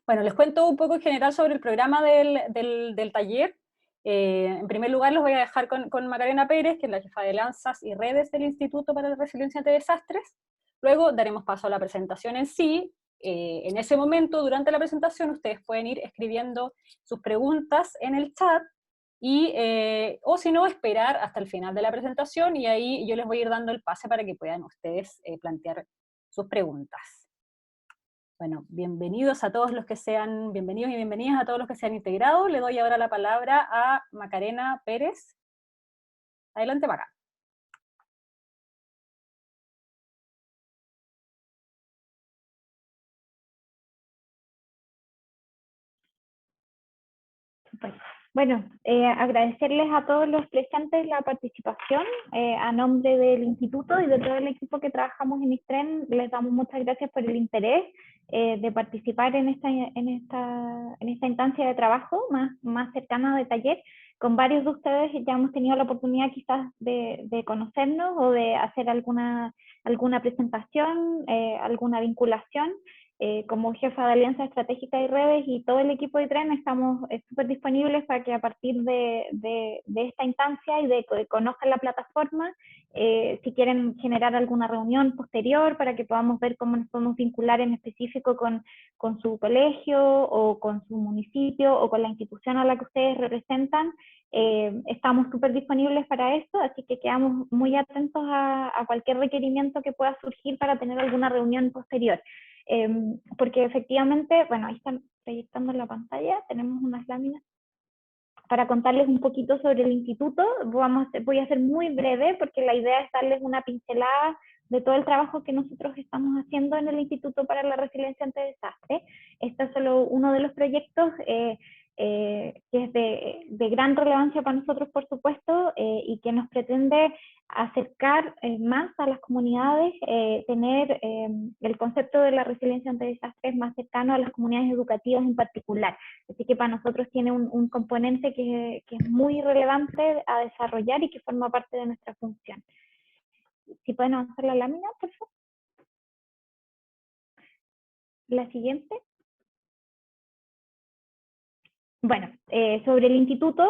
Bueno, les cuento un poco en general sobre el programa del taller. En primer lugar, los voy a dejar con Macarena Pérez, que es la jefa de Lanzas y Redes del Instituto para la Resiliencia ante Desastres. Luego daremos paso a la presentación en sí. En ese momento, durante la presentación, ustedes pueden ir escribiendo sus preguntas en el chat, o si no, esperar hasta el final de la presentación, y ahí yo les voy a ir dando el pase para que puedan ustedes plantear sus preguntas. Bueno, bienvenidos a todos los que sean, bienvenidos y bienvenidas a todos los que se han integrado. Le doy ahora la palabra a Macarena Pérez. Adelante, Maca. Bueno, agradecerles a todos los presentes la participación. A nombre del instituto y de todo el equipo que trabajamos en ISTREN, les damos muchas gracias por el interés de participar en esta instancia de trabajo más cercana de taller. Con varios de ustedes ya hemos tenido la oportunidad quizás de conocernos o de hacer alguna presentación, alguna vinculación. Como jefa de Alianza Estratégica y Redes y todo el equipo de ISTREN estamos súper disponibles para que a partir de esta instancia y de que conozcan la plataforma, si quieren generar alguna reunión posterior para que podamos ver cómo nos podemos vincular en específico con su colegio o con su municipio o con la institución a la que ustedes representan, estamos súper disponibles para esto, así que quedamos muy atentos a cualquier requerimiento que pueda surgir para tener alguna reunión posterior. Porque efectivamente, bueno, ahí están proyectando en la pantalla, tenemos unas láminas para contarles un poquito sobre el instituto. Voy a ser muy breve porque la idea es darles una pincelada de todo el trabajo que nosotros estamos haciendo en el Instituto para la Resiliencia ante Desastres. Este es solo uno de los proyectos que es de gran relevancia para nosotros, por supuesto, y que nos pretende acercar más a las comunidades, tener el concepto de la resiliencia ante desastres más cercano a las comunidades educativas en particular. Así que para nosotros tiene un componente que es muy relevante a desarrollar y que forma parte de nuestra función. Si pueden avanzar la lámina, por favor. La siguiente. Bueno, sobre el instituto,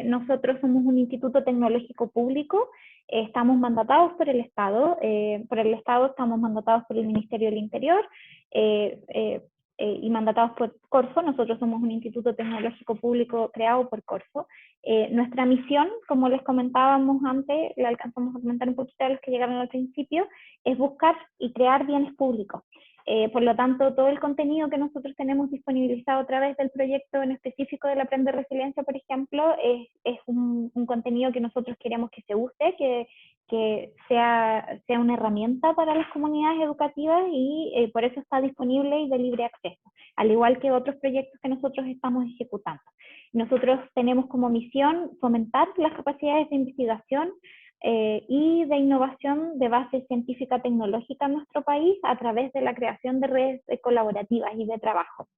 nosotros somos un instituto tecnológico público, estamos mandatados por el Estado estamos mandatados por el Ministerio del Interior y mandatados por Corfo. Nosotros somos un instituto tecnológico público creado por Corfo. Nuestra misión, como les comentábamos antes, le alcanzamos a comentar un poquito a los que llegaron al principio, es buscar y crear bienes públicos. Por lo tanto, todo el contenido que nosotros tenemos disponibilizado a través del proyecto en específico del Aprender Resiliencia, por ejemplo, es un contenido que nosotros queremos que se use, que sea una herramienta para las comunidades educativas y por eso está disponible y de libre acceso, al igual que otros proyectos que nosotros estamos ejecutando. Nosotros tenemos como misión fomentar las capacidades de investigación y de innovación de base científica tecnológica en nuestro país a través de la creación de redes colaborativas y de trabajo.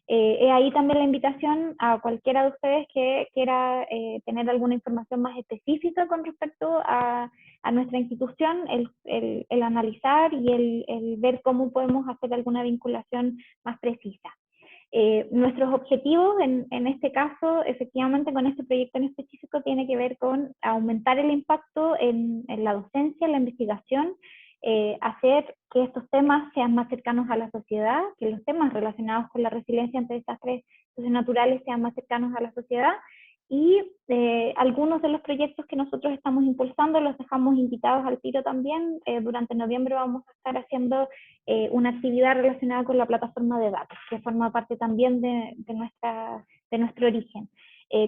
Ahí también la invitación a cualquiera de ustedes que quiera tener alguna información más específica con respecto a nuestra institución, el analizar y el ver cómo podemos hacer alguna vinculación más precisa. Nuestros objetivos en este caso, efectivamente con este proyecto en específico, tiene que ver con aumentar el impacto en la docencia, en la investigación, hacer que estos temas sean más cercanos a la sociedad, que los temas relacionados con la resiliencia ante desastres socionaturales sean más cercanos a la sociedad, y algunos de los proyectos que nosotros estamos impulsando los dejamos invitados al tiro también. Durante noviembre vamos a estar haciendo una actividad relacionada con la plataforma de datos, que forma parte también de nuestro origen.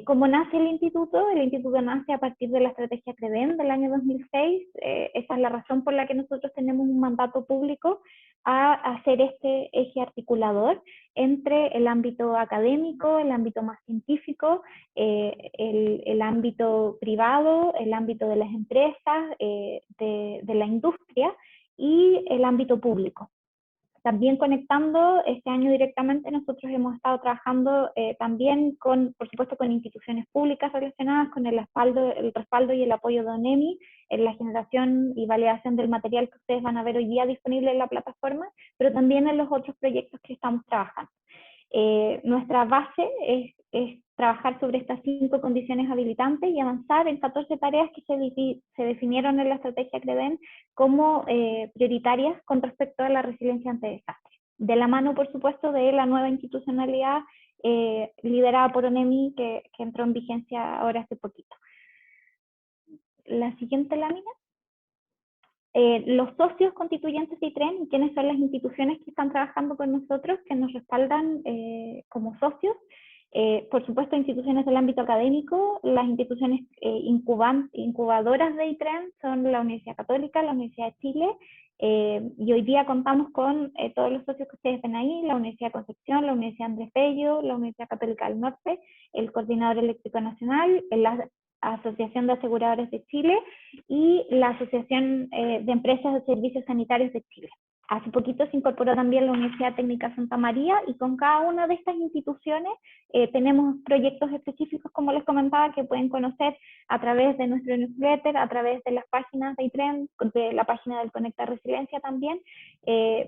¿Cómo nace el instituto? El instituto nace a partir de la estrategia CREDEN del año 2006. Esa es la razón por la que nosotros tenemos un mandato público a hacer este eje articulador entre el ámbito académico, el ámbito más científico, el ámbito privado, el ámbito de las empresas, de la industria y el ámbito público. También conectando este año directamente, nosotros hemos estado trabajando también por supuesto, con instituciones públicas relacionadas con el respaldo y el apoyo de ONEMI en la generación y validación del material que ustedes van a ver hoy día disponible en la plataforma, pero también en los otros proyectos que estamos trabajando. Nuestra base es trabajar sobre estas 5 condiciones habilitantes y avanzar en 14 tareas que se definieron en la estrategia CREDEN como prioritarias con respecto a la resiliencia ante desastres. De la mano, por supuesto, de la nueva institucionalidad liderada por ONEMI que entró en vigencia ahora hace poquito. La siguiente lámina. Los socios constituyentes de ITREN, ¿quiénes son las instituciones que están trabajando con nosotros, que nos respaldan como socios? Por supuesto, instituciones del ámbito académico, las instituciones incubadoras de ITREN son la Universidad Católica, la Universidad de Chile, y hoy día contamos con todos los socios que ustedes ven ahí, la Universidad de Concepción, la Universidad Andrés Bello, la Universidad Católica del Norte, el Coordinador Eléctrico Nacional, la Asociación de Aseguradores de Chile y la Asociación de Empresas de Servicios Sanitarios de Chile. Hace poquito se incorporó también la Universidad Técnica Santa María y con cada una de estas instituciones tenemos proyectos específicos, como les comentaba, que pueden conocer a través de nuestro newsletter, a través de las páginas de ITREN, de la página del Conecta Resiliencia también.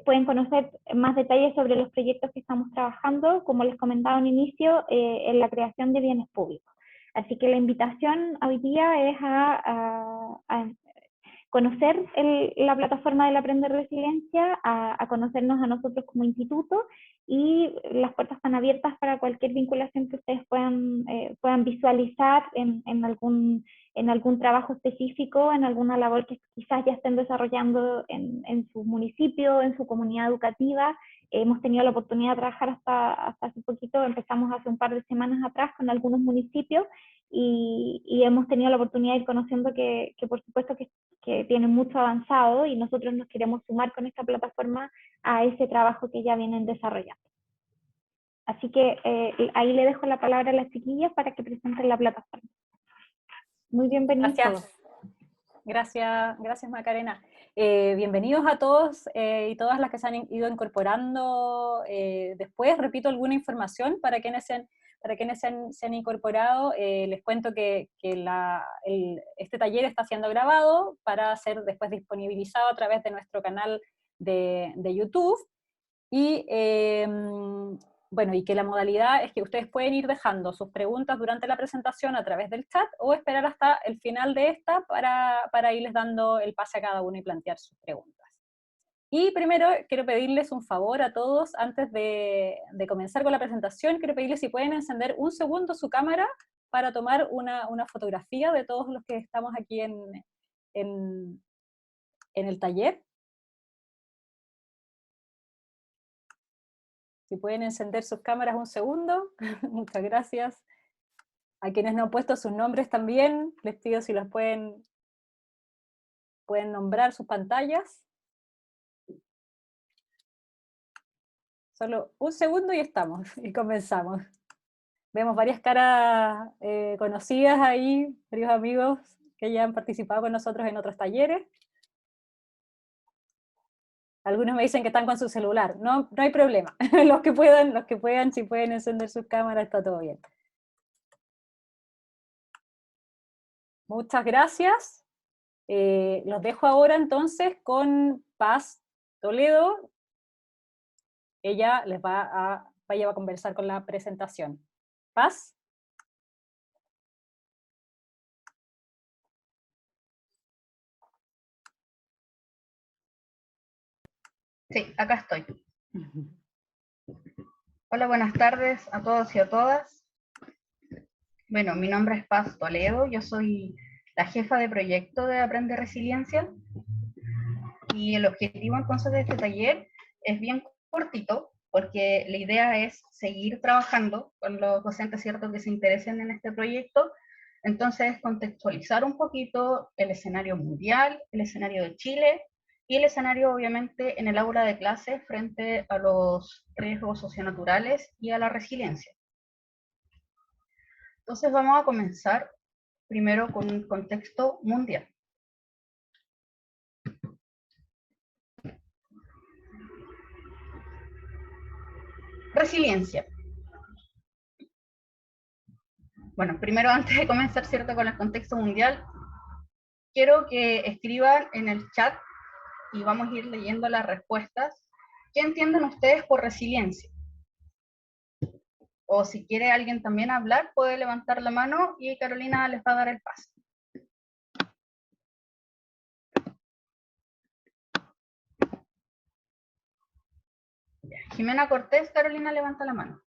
Pueden conocer más detalles sobre los proyectos que estamos trabajando, como les comentaba al inicio, en la creación de bienes públicos. Así que la invitación hoy día es a conocer la plataforma del Aprender Resiliencia, a conocernos a nosotros como instituto, y las puertas están abiertas para cualquier vinculación que ustedes puedan visualizar en algún trabajo específico, en alguna labor que quizás ya estén desarrollando en su municipio, en su comunidad educativa. Hemos tenido la oportunidad de trabajar hasta hace poquito, empezamos hace un par de semanas atrás con algunos municipios, y hemos tenido la oportunidad de ir conociendo que por supuesto que tienen mucho avanzado, y nosotros nos queremos sumar con esta plataforma a ese trabajo que ya vienen desarrollando. Así que ahí le dejo la palabra a las chiquillas para que presenten la plataforma. Muy bienvenidos. Gracias. Gracias Macarena. Bienvenidos a todos y todas las que se han ido incorporando después. Repito alguna información para quienes se han incorporado. Les cuento que este taller está siendo grabado para ser después disponibilizado a través de nuestro canal de YouTube. Y bueno, y que la modalidad es que ustedes pueden ir dejando sus preguntas durante la presentación a través del chat, o esperar hasta el final de esta para irles dando el pase a cada uno y plantear sus preguntas. Y primero quiero pedirles un favor a todos, antes de comenzar con la presentación, quiero pedirles si pueden encender un segundo su cámara para tomar una fotografía de todos los que estamos aquí en el taller. Si pueden encender sus cámaras un segundo, muchas gracias. A quienes no han puesto sus nombres también, les pido si los pueden nombrar sus pantallas. Solo un segundo y estamos, y comenzamos. Vemos varias caras conocidas ahí, varios amigos que ya han participado con nosotros en otros talleres. Algunos me dicen que están con su celular, no hay problema. Los que puedan, si pueden encender sus cámaras, está todo bien. Muchas gracias. Los dejo ahora entonces con Paz Toledo. Ella va a conversar con la presentación. Paz. Sí, acá estoy. Hola, buenas tardes a todos y a todas. Bueno, mi nombre es Paz Toledo, yo soy la jefa de proyecto de Aprende Resiliencia, y el objetivo entonces de este taller es bien cortito, porque la idea es seguir trabajando con los docentes, ¿cierto?, que se interesen en este proyecto. Entonces, contextualizar un poquito el escenario mundial, el escenario de Chile, y el escenario obviamente en el aula de clase frente a los riesgos socionaturales y a la resiliencia. Entonces vamos a comenzar primero con un contexto mundial. Resiliencia. Bueno, primero, antes de comenzar, ¿cierto?, con el contexto mundial, quiero que escriban en el chat, y vamos a ir leyendo las respuestas, ¿qué entienden ustedes por resiliencia? o si quiere alguien también hablar, puede levantar la mano y Carolina les va a dar el paso. Jimena Cortés, Carolina levanta la mano.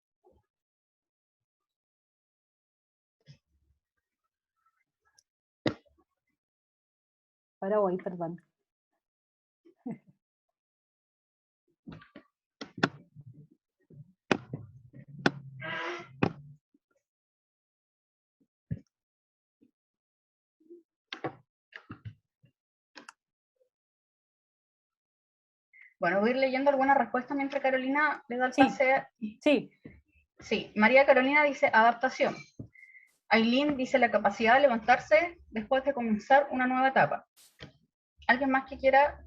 Ahora voy, perdón. Bueno, voy a ir leyendo algunas respuestas mientras Carolina le da el pase. Sí. Sí, María Carolina dice adaptación. Aileen dice la capacidad de levantarse después de comenzar una nueva etapa. ¿Alguien más que quiera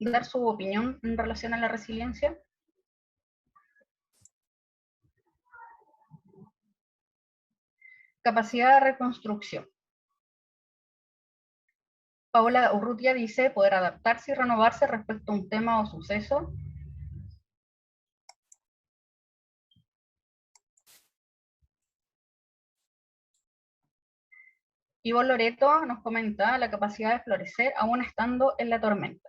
dar su opinión en relación a la resiliencia? Capacidad de reconstrucción. Paola Urrutia dice poder adaptarse y renovarse respecto a un tema o suceso. Ivo Loreto nos comenta la capacidad de florecer aún estando en la tormenta.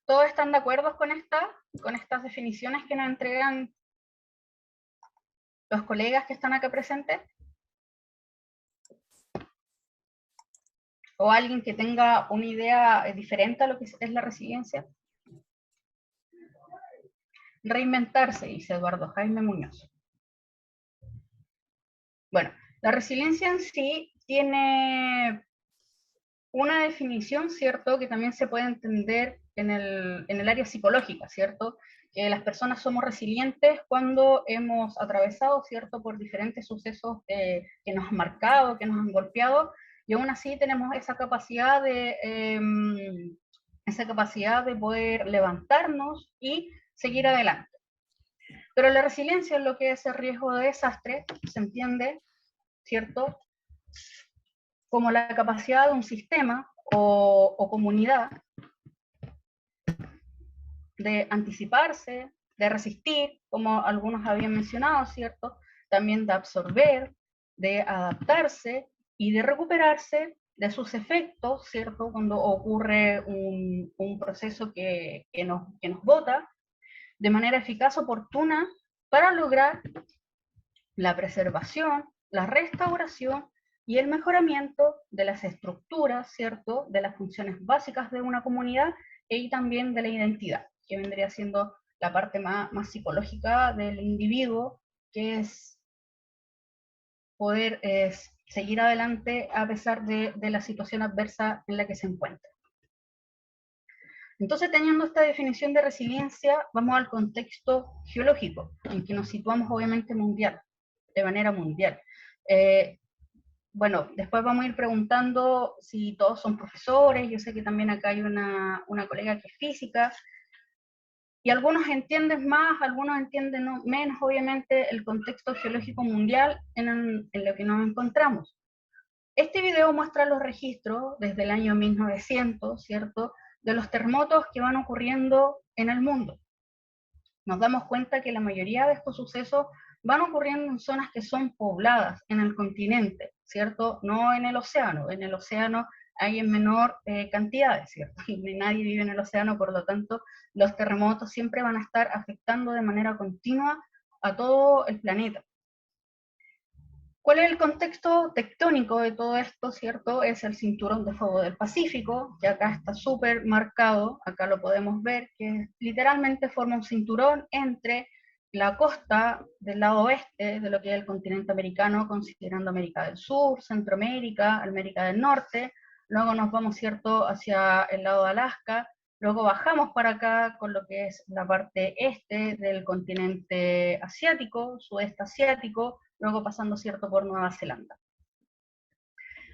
¿Todos están de acuerdo con estas definiciones que nos entregan los colegas que están acá presentes? ¿O alguien que tenga una idea diferente a lo que es la resiliencia? Reinventarse, dice Eduardo Jaime Muñoz. Bueno, la resiliencia en sí tiene una definición, ¿cierto?, que también se puede entender en el área psicológica, ¿cierto?, que las personas somos resilientes cuando hemos atravesado, ¿cierto?, por diferentes sucesos que nos han marcado, que nos han golpeado, y aún así tenemos esa capacidad de poder levantarnos y seguir adelante. Pero la resiliencia es lo que es el riesgo de desastre, se entiende, ¿cierto?, como la capacidad de un sistema o comunidad de anticiparse, de resistir, como algunos habían mencionado, ¿cierto? También de absorber, de adaptarse y de recuperarse de sus efectos, ¿cierto? Cuando ocurre un proceso que nos bota de manera eficaz, oportuna, para lograr la preservación, la restauración y el mejoramiento de las estructuras, ¿cierto?, de las funciones básicas de una comunidad y también de la identidad, que vendría siendo la parte más psicológica del individuo, que es poder seguir adelante a pesar de la situación adversa en la que se encuentra. Entonces, teniendo esta definición de resiliencia, vamos al contexto geológico, en que nos situamos obviamente de manera mundial. Bueno, después vamos a ir preguntando si todos son profesores, yo sé que también acá hay una colega que es física, y algunos entienden más, algunos entienden menos, obviamente, el contexto geológico mundial en lo que nos encontramos. Este video muestra los registros desde el año 1900, ¿cierto?, de los terremotos que van ocurriendo en el mundo. Nos damos cuenta que la mayoría de estos sucesos van ocurriendo en zonas que son pobladas en el continente, ¿cierto? No en el océano. En el océano hay en menor cantidades, ¿cierto? Y nadie vive en el océano, por lo tanto, los terremotos siempre van a estar afectando de manera continua a todo el planeta. ¿Cuál es el contexto tectónico de todo esto, cierto? Es el cinturón de fuego del Pacífico, que acá está súper marcado, acá lo podemos ver, que literalmente forma un cinturón entre la costa del lado oeste de lo que es el continente americano, considerando América del Sur, Centroamérica, América del Norte, luego nos vamos, cierto, hacia el lado de Alaska, luego bajamos para acá con lo que es la parte este del continente asiático, sudeste asiático, luego pasando, cierto, por Nueva Zelanda.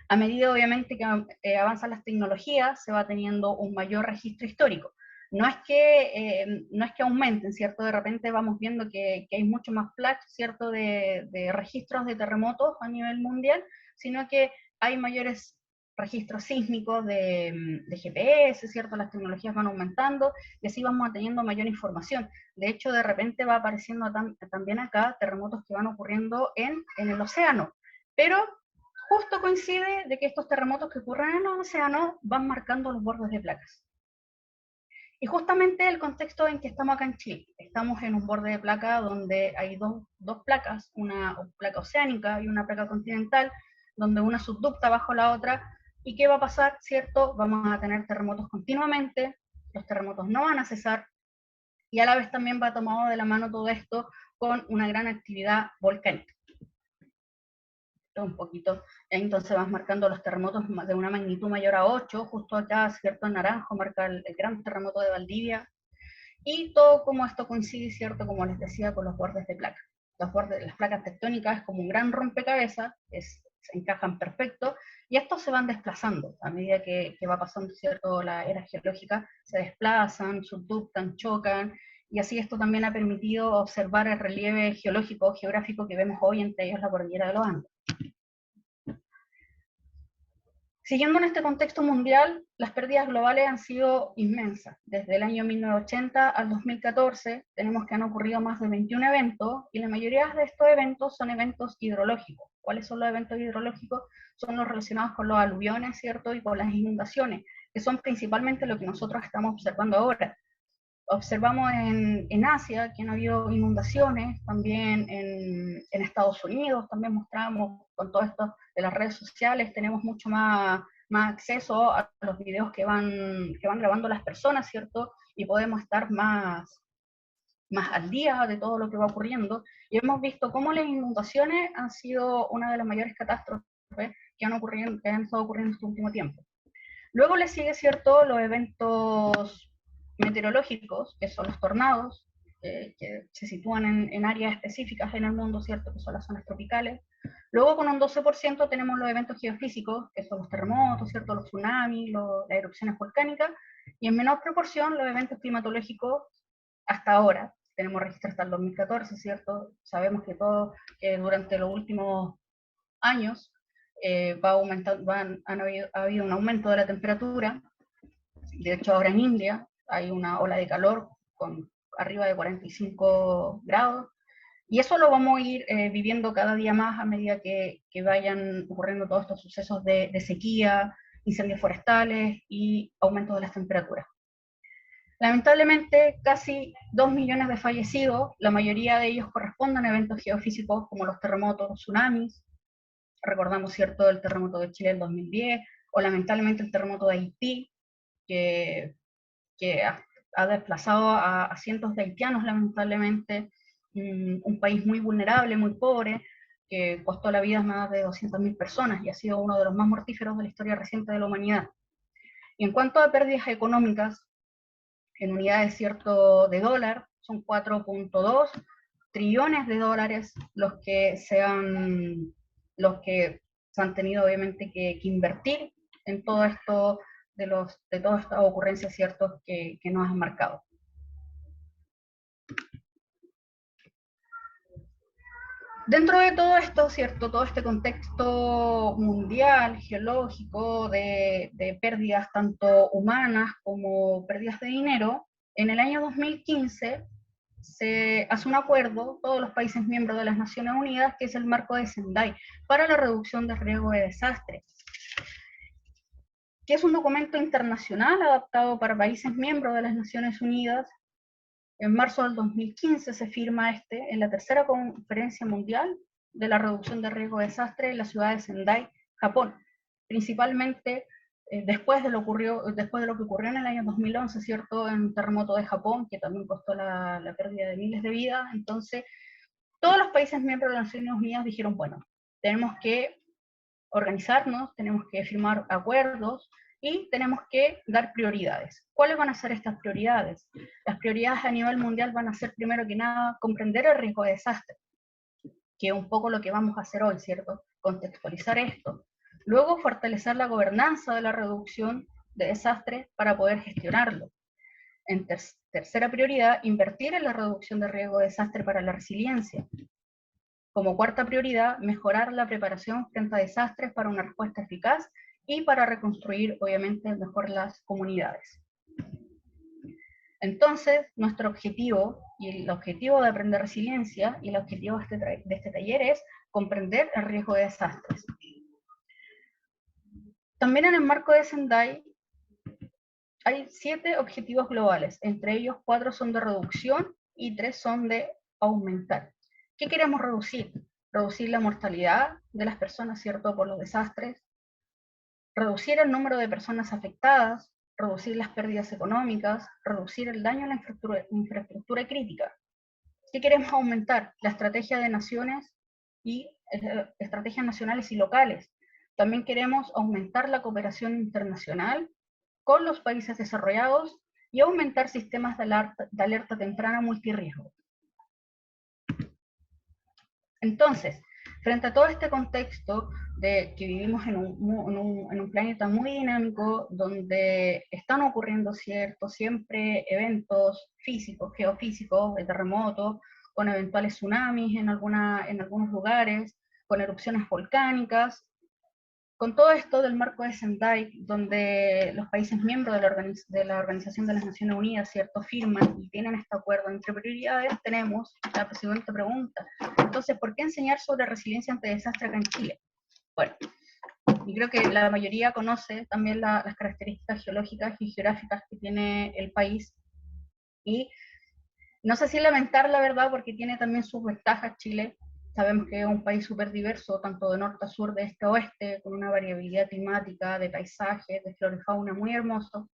A medida, obviamente, que avanzan las tecnologías, se va teniendo un mayor registro histórico. No es que aumenten, ¿cierto? De repente vamos viendo que hay mucho más flash, ¿cierto?, de registros de terremotos a nivel mundial, sino que hay mayores registros sísmicos de GPS, ¿cierto? Las tecnologías van aumentando y así vamos teniendo mayor información. De hecho, de repente va apareciendo también acá terremotos que van ocurriendo en el océano, pero justo coincide de que estos terremotos que ocurren en el océano van marcando los bordes de placas. Y justamente el contexto en que estamos acá en Chile, estamos en un borde de placa donde hay dos placas, una placa oceánica y una placa continental, donde una subducta bajo la otra. ¿Y qué va a pasar? ¿Cierto? Vamos a tener terremotos continuamente, los terremotos no van a cesar, y a la vez también va tomado de la mano todo esto con una gran actividad volcánica. Un poquito, entonces vas marcando los terremotos de una magnitud mayor a 8, justo acá, ¿cierto? En naranjo marca el gran terremoto de Valdivia, y todo como esto coincide, ¿cierto? Como les decía, con los bordes de placa. Las placas tectónicas es como un gran rompecabezas, se encajan perfecto, y estos se van desplazando a medida que va pasando, ¿cierto? La era geológica, se desplazan, subductan, chocan, y así esto también ha permitido observar el relieve geológico, geográfico que vemos hoy, entre ellos la cordillera de los Andes. Siguiendo en este contexto mundial, las pérdidas globales han sido inmensas. Desde el año 1980 al 2014 tenemos que han ocurrido más de 21 eventos, y la mayoría de estos eventos son eventos hidrológicos. ¿Cuáles son los eventos hidrológicos? Son los relacionados con los aluviones, ¿cierto? Y con las inundaciones, que son principalmente lo que nosotros estamos observando ahora. Observamos en Asia que han habido inundaciones, también en Estados Unidos, también mostramos con todo esto de las redes sociales, tenemos mucho más acceso a los videos que van grabando las personas, ¿cierto? Y podemos estar más al día de todo lo que va ocurriendo, y hemos visto cómo las inundaciones han sido una de las mayores catástrofes que han estado ocurriendo en este último tiempo. Luego le sigue, ¿cierto?, los eventos meteorológicos, que son los tornados, que se sitúan en áreas específicas en el mundo, ¿cierto?, que son las zonas tropicales. Luego con un 12% tenemos los eventos geofísicos, que son los terremotos, ¿cierto?, los tsunamis, las erupciones volcánicas, y en menor proporción los eventos climatológicos hasta ahora. Tenemos registros hasta el 2014, ¿cierto? Sabemos que durante los últimos años ha habido un aumento de la temperatura. De hecho, ahora en India hay una ola de calor con arriba de 45 grados, y eso lo vamos a ir viviendo cada día más a medida que vayan ocurriendo todos estos sucesos de sequía, incendios forestales y aumento de las temperaturas. Lamentablemente, casi 2 millones de fallecidos, la mayoría de ellos corresponden a eventos geofísicos como los terremotos, los tsunamis. Recordamos, ¿cierto?, el terremoto de Chile del 2010, o lamentablemente el terremoto de Haití, que ha desplazado a cientos de haitianos, lamentablemente, un país muy vulnerable, muy pobre, que costó la vida a más de 200.000 personas y ha sido uno de los más mortíferos de la historia reciente de la humanidad. Y en cuanto a pérdidas económicas, en unidades, ¿cierto?, de dólar, son 4.2 trillones de dólares los que se han tenido obviamente que invertir en todo esto, de todas estas ocurrencias, ¿cierto?, que nos han marcado. Dentro de todo esto, ¿cierto?, todo este contexto mundial, geológico, de pérdidas tanto humanas como pérdidas de dinero, en el año 2015 se hace un acuerdo, todos los países miembros de las Naciones Unidas, que es el marco de Sendai, para la reducción de riesgo de desastre, que es un documento internacional adaptado para países miembros de las Naciones Unidas. En marzo del 2015 se firma en la tercera conferencia mundial de la reducción de riesgo de desastre en la ciudad de Sendai, Japón, principalmente después de lo que ocurrió en el año 2011, ¿cierto?, en un terremoto de Japón, que también costó la pérdida de miles de vidas. Entonces, todos los países miembros de las Naciones Unidas dijeron, bueno, tenemos que organizarnos, tenemos que firmar acuerdos, y tenemos que dar prioridades. ¿Cuáles van a ser estas prioridades? Las prioridades a nivel mundial van a ser, primero que nada, comprender el riesgo de desastre, que es un poco lo que vamos a hacer hoy, ¿cierto? Contextualizar esto. Luego, fortalecer la gobernanza de la reducción de desastres para poder gestionarlo. En tercera prioridad, invertir en la reducción de riesgo de desastre para la resiliencia. Como cuarta prioridad, mejorar la preparación frente a desastres para una respuesta eficaz y para reconstruir, obviamente, mejor las comunidades. Entonces, nuestro objetivo, y el objetivo de Aprender Resiliencia, y el objetivo de este taller es comprender el riesgo de desastres. También en el marco de Sendai hay 7 objetivos globales, entre ellos 4 son de reducción y 3 son de aumentar. ¿Qué queremos reducir? Reducir la mortalidad de las personas, ¿cierto?, por los desastres, reducir el número de personas afectadas, reducir las pérdidas económicas, reducir el daño a la infraestructura crítica. ¿Qué queremos aumentar? La estrategia de naciones y estrategias nacionales y locales. También queremos aumentar la cooperación internacional con los países desarrollados y aumentar sistemas de alerta temprana multirriesgo. Entonces, frente a todo este contexto de que vivimos en un planeta muy dinámico, donde están ocurriendo siempre eventos físicos, geofísicos, de terremotos, con eventuales tsunamis en algunos lugares, con erupciones volcánicas, con todo esto del marco de Sendai, donde los países miembros de la Organización de las Naciones Unidas, ¿cierto?, firman y tienen este acuerdo entre prioridades, tenemos la siguiente pregunta. Entonces, ¿por qué enseñar sobre resiliencia ante desastre acá en Chile? Bueno, y creo que la mayoría conoce también las características geológicas y geográficas que tiene el país, y no sé si lamentar la verdad, porque tiene también sus ventajas Chile. Sabemos que es un país súper diverso, tanto de norte a sur, de este a oeste, con una variabilidad climática, de paisajes, de flora y fauna muy hermoso.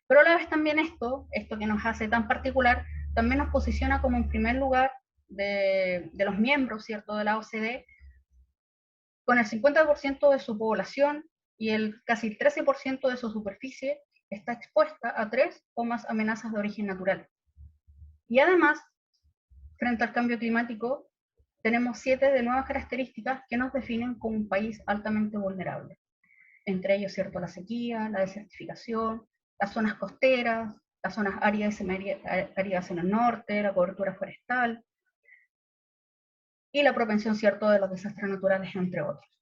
Pero a la vez también esto que nos hace tan particular, también nos posiciona como en primer lugar de los miembros, ¿cierto?, de la OCDE, con el 50% de su población y casi el 13% de su superficie está expuesta a 3 o más amenazas de origen natural. Y además, frente al cambio climático, tenemos 7 de nuevas características que nos definen como un país altamente vulnerable. Entre ellos, ¿cierto?, la sequía, la desertificación, las zonas costeras, las zonas áridas en el norte, la cobertura forestal, y la propensión, ¿cierto?, de los desastres naturales, entre otros.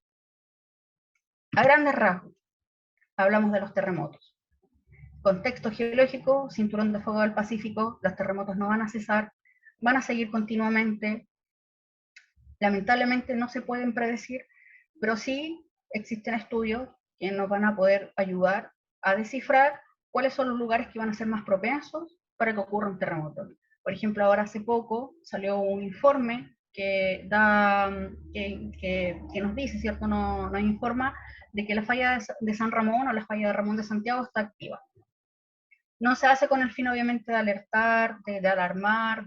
A grandes rasgos, hablamos de los terremotos. Contexto geológico, cinturón de fuego del Pacífico, los terremotos no van a cesar, van a seguir continuamente. Lamentablemente no se pueden predecir, pero sí existen estudios que nos van a poder ayudar a descifrar cuáles son los lugares que van a ser más propensos para que ocurra un terremoto. Por ejemplo, ahora hace poco salió un informe que nos dice, ¿cierto?, nos informa de que la falla de San Ramón o la falla de Ramón de Santiago está activa. No se hace con el fin, obviamente, de alertar, de alarmar,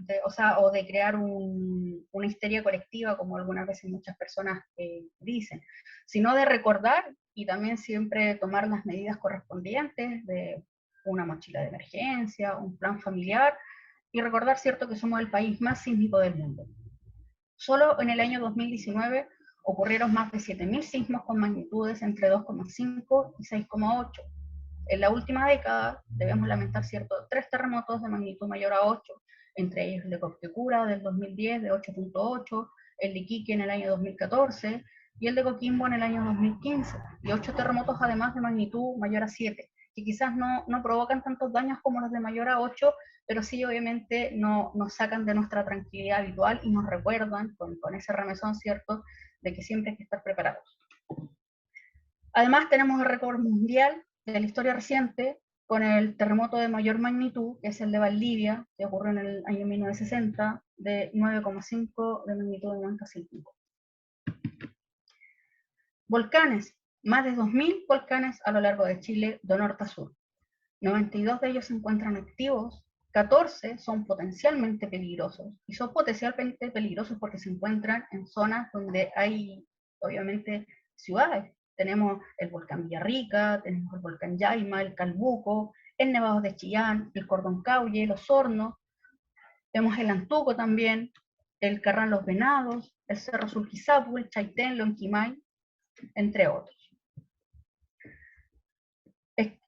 o de crear una histeria colectiva, como algunas veces muchas personas dicen, sino de recordar y también siempre tomar las medidas correspondientes de una mochila de emergencia, un plan familiar, y recordar, ¿cierto?, que somos el país más sísmico del mundo. Solo en el año 2019 ocurrieron más de 7.000 sismos con magnitudes entre 2,5 y 6,8. En la última década debemos lamentar, ¿cierto?, 3 terremotos de magnitud mayor a 8, entre ellos el de Copquecura del 2010 de 8,8, el de Iquique en el año 2014 y el de Coquimbo en el año 2015, y 8 terremotos además de magnitud mayor a 7, que quizás no provocan tantos daños como los de mayor a 8, pero sí obviamente nos sacan de nuestra tranquilidad habitual y nos recuerdan con ese remesón, ¿cierto?, de que siempre hay que estar preparados. Además tenemos el récord mundial de la historia reciente con el terremoto de mayor magnitud, que es el de Valdivia, que ocurrió en el año 1960, de 9,5 de magnitud de 90,5. Volcanes, más de 2.000 volcanes a lo largo de Chile, de norte a sur. 92 de ellos se encuentran activos, 14 son potencialmente peligrosos, y son potencialmente peligrosos porque se encuentran en zonas donde hay, obviamente, ciudades. Tenemos el volcán Villarrica, tenemos el volcán Yaima, el Calbuco, el Nevado de Chillán, el Cordón Caulle, Los Hornos, tenemos el Antuco también, el Carrán Los Venados, el Cerro Surquizapu, el Chaitén, Lonquimay, entre otros.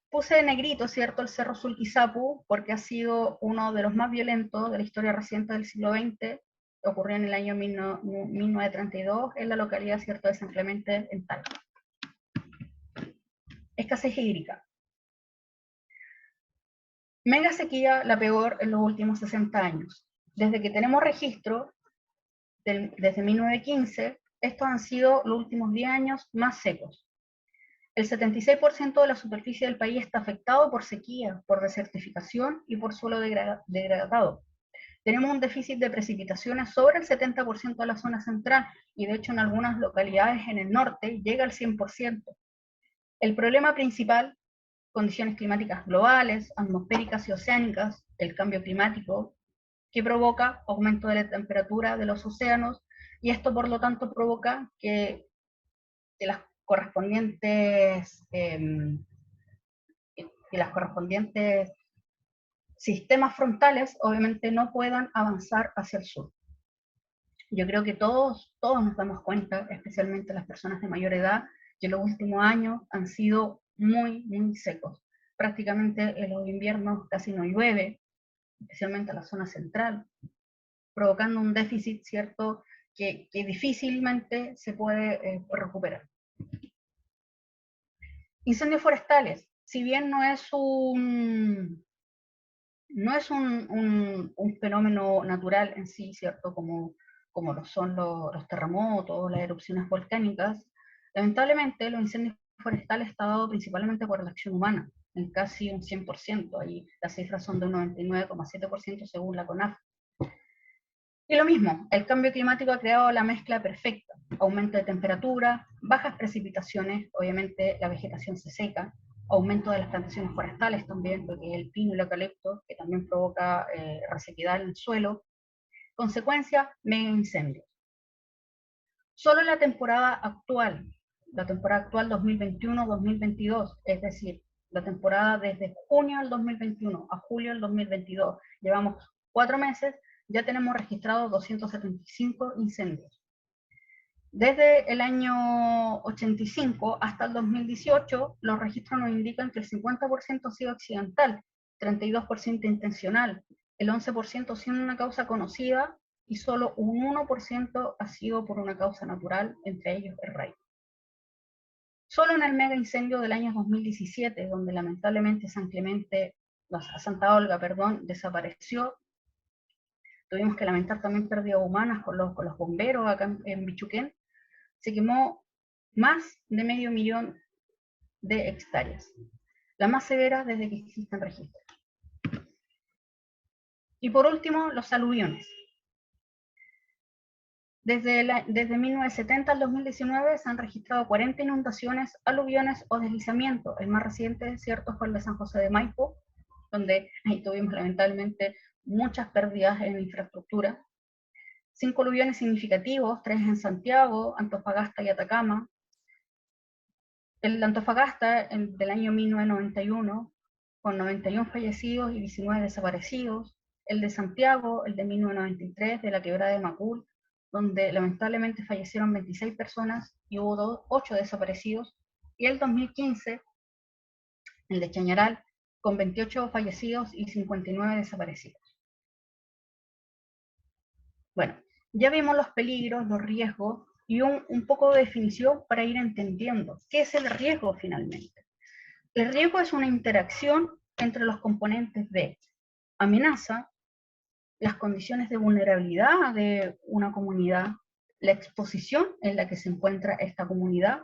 Puse en negrito, ¿cierto?, el Cerro Surquizapu, porque ha sido uno de los más violentos de la historia reciente del siglo XX, ocurrió en el año 1932, en la localidad, ¿cierto?, de San Clemente, en Talca. Escasez hídrica. Mega sequía, la peor en los últimos 60 años. Desde que tenemos registro, desde 1915, estos han sido los últimos 10 años más secos. El 76% de la superficie del país está afectado por sequía, por desertificación y por suelo degradado. Tenemos un déficit de precipitaciones sobre el 70% de la zona central y de hecho en algunas localidades en el norte llega al 100%. El problema principal, condiciones climáticas globales, atmosféricas y oceánicas, el cambio climático, que provoca aumento de la temperatura de los océanos, y esto por lo tanto provoca que las correspondientes sistemas frontales obviamente no puedan avanzar hacia el sur. Yo creo que todos nos damos cuenta, especialmente las personas de mayor edad, que los últimos años han sido muy, muy secos. Prácticamente en los inviernos casi no llueve, especialmente en la zona central, provocando un déficit, ¿cierto?, que difícilmente se puede recuperar. Incendios forestales, si bien no es un fenómeno natural en sí, ¿cierto?, como lo son los terremotos, las erupciones volcánicas, lamentablemente los incendios forestales están dados principalmente por la acción humana, en casi un 100%, ahí las cifras son de un 99,7% según la CONAF. Y lo mismo, el cambio climático ha creado la mezcla perfecta, aumento de temperatura, bajas precipitaciones, obviamente la vegetación se seca, aumento de las plantaciones forestales también, porque el pino y el eucalipto, que también provoca resequedad en el suelo. Consecuencia, mega incendios. Solo la temporada actual 2021-2022, es decir, la temporada desde junio del 2021 a julio del 2022, llevamos 4 meses, ya tenemos registrados 275 incendios. Desde el año 85 hasta el 2018, los registros nos indican que el 50% ha sido accidental, 32% intencional, el 11% sin una causa conocida y solo un 1% ha sido por una causa natural, entre ellos el rayo. Solo en el mega incendio del año 2017, donde lamentablemente Santa Olga, desapareció, tuvimos que lamentar también pérdidas humanas con los bomberos acá en Bichuquén, se quemó más de 500.000 de hectáreas, la más severa desde que existen registros. Y por último, los aluviones. Desde 1970 al 2019 se han registrado 40 inundaciones, aluviones o deslizamientos. El más reciente, cierto, fue el de San José de Maipo, donde ahí tuvimos lamentablemente muchas pérdidas en infraestructura. 5 aluviones significativos, 3 en Santiago, Antofagasta y Atacama. El de Antofagasta, del año 1991, con 91 fallecidos y 19 desaparecidos. El de Santiago, el de 1993, de la quebrada de Macul, donde lamentablemente fallecieron 26 personas y hubo 8 desaparecidos. Y el 2015, el de Chañaral, con 28 fallecidos y 59 desaparecidos. Bueno, ya vimos los peligros, los riesgos y un poco de definición para ir entendiendo qué es el riesgo finalmente. El riesgo es una interacción entre los componentes de amenaza, las condiciones de vulnerabilidad de una comunidad, la exposición en la que se encuentra esta comunidad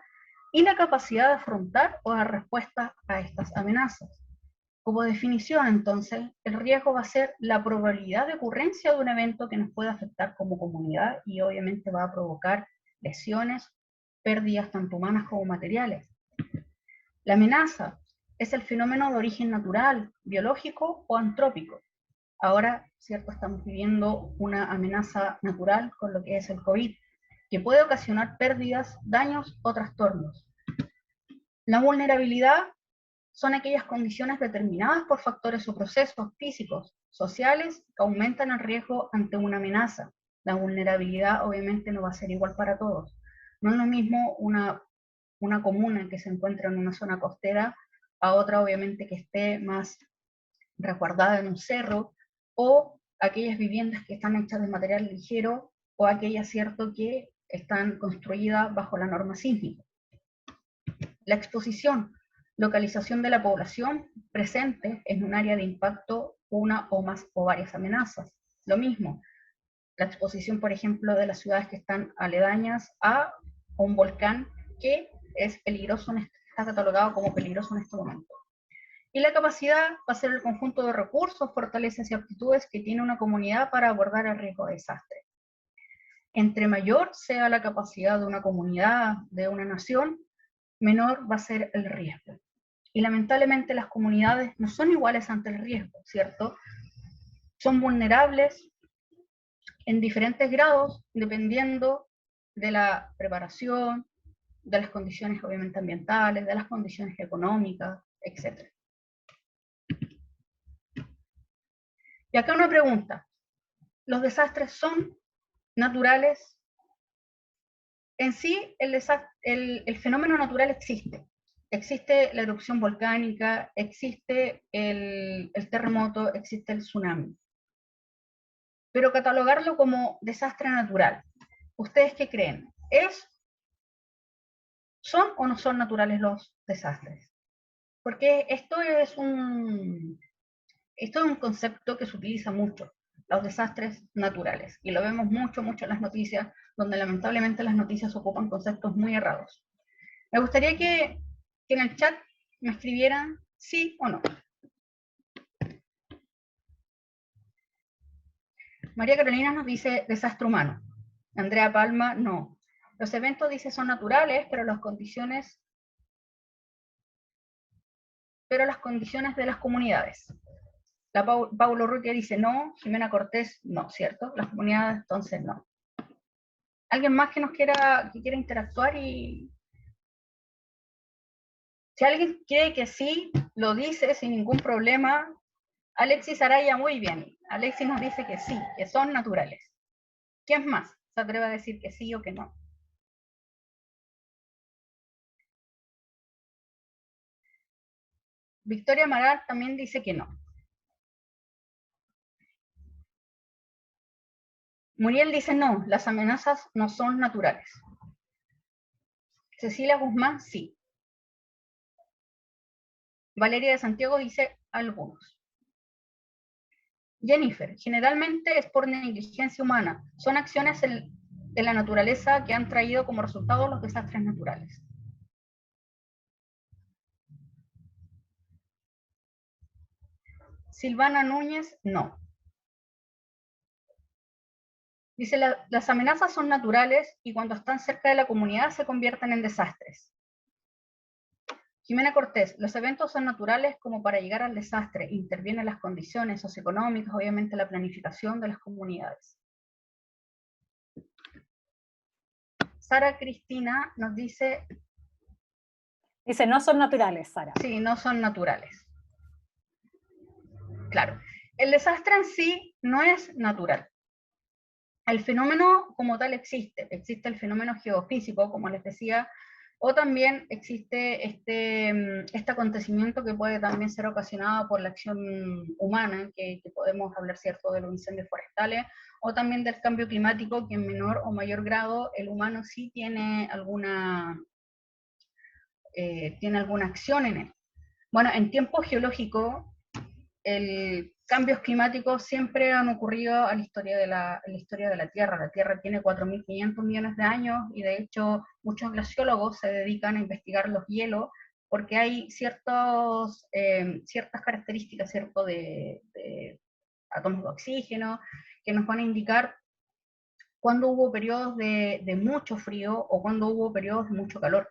y la capacidad de afrontar o dar respuesta a estas amenazas. Como definición, entonces, el riesgo va a ser la probabilidad de ocurrencia de un evento que nos pueda afectar como comunidad y obviamente va a provocar lesiones, pérdidas tanto humanas como materiales. La amenaza es el fenómeno de origen natural, biológico o antrópico. Ahora, cierto, estamos viviendo una amenaza natural con lo que es el COVID, que puede ocasionar pérdidas, daños o trastornos. La vulnerabilidad son aquellas condiciones determinadas por factores o procesos físicos, sociales, que aumentan el riesgo ante una amenaza. La vulnerabilidad obviamente no va a ser igual para todos. No es lo mismo una comuna que se encuentra en una zona costera a otra obviamente que esté más resguardada en un cerro, o aquellas viviendas que están hechas de material ligero, o aquellas, cierto, que están construidas bajo la norma sísmica. La exposición. localización de la población presente en un área de impacto, una o más o varias amenazas. Lo mismo, la exposición, por ejemplo, de las ciudades que están aledañas a un volcán que es peligroso, está catalogado como peligroso en este momento. Y la capacidad va a ser el conjunto de recursos, fortalezas y aptitudes que tiene una comunidad para abordar el riesgo de desastre. Entre mayor sea la capacidad de una comunidad, de una nación, menor va a ser el riesgo. Y lamentablemente las comunidades no son iguales ante el riesgo, ¿cierto? Son vulnerables en diferentes grados, dependiendo de la preparación, de las condiciones obviamente ambientales, de las condiciones económicas, etc. Y acá una pregunta. ¿Los desastres son naturales? En sí, el fenómeno natural existe. Existe la erupción volcánica, existe el terremoto, existe el tsunami. Pero catalogarlo como desastre natural, ¿ustedes qué creen? ¿Son o no son naturales los desastres? Porque esto es un concepto que se utiliza mucho, los desastres naturales, y lo vemos mucho en las noticias, donde lamentablemente las noticias ocupan conceptos muy errados. Me gustaría que en el chat me escribieran sí o no. María Carolina nos dice desastre humano. Andrea Palma, no. Los eventos, dice, son naturales, pero las condiciones de las comunidades. Paulo Rutia dice no, Jimena Cortés no, ¿cierto? Las comunidades, entonces no. ¿Alguien más que quiera interactuar? Y si alguien cree que sí, lo dice sin ningún problema. Alexis Araya, muy bien. Alexis nos dice que sí, que son naturales. ¿Quién más se atreve a decir que sí o que no? Victoria Amaral también dice que no. Muriel dice no, las amenazas no son naturales. Cecilia Guzmán, sí. Valeria de Santiago dice algunos. Jennifer, generalmente es por negligencia humana. Son acciones de la naturaleza que han traído como resultado los desastres naturales. Silvana Núñez, no. Dice, las amenazas son naturales y cuando están cerca de la comunidad se convierten en desastres. Jimena Cortés, los eventos son naturales como para llegar al desastre, intervienen las condiciones socioeconómicas, obviamente la planificación de las comunidades. Sara Cristina nos dice... Dice, no son naturales, Sara. Sí, no son naturales. Claro, el desastre en sí no es natural. El fenómeno como tal existe el fenómeno geofísico, como les decía, o también existe este acontecimiento que puede también ser ocasionado por la acción humana, que podemos hablar, ¿cierto?, de los incendios forestales, o también del cambio climático, que en menor o mayor grado el humano sí tiene alguna acción en él. Bueno, en tiempo geológico, cambios climáticos siempre han ocurrido en la historia de la Tierra. La Tierra tiene 4.500 millones de años y de hecho muchos glaciólogos se dedican a investigar los hielos porque hay ciertas características, ¿cierto?, de átomos de oxígeno que nos van a indicar cuándo hubo periodos de mucho frío o cuándo hubo periodos de mucho calor.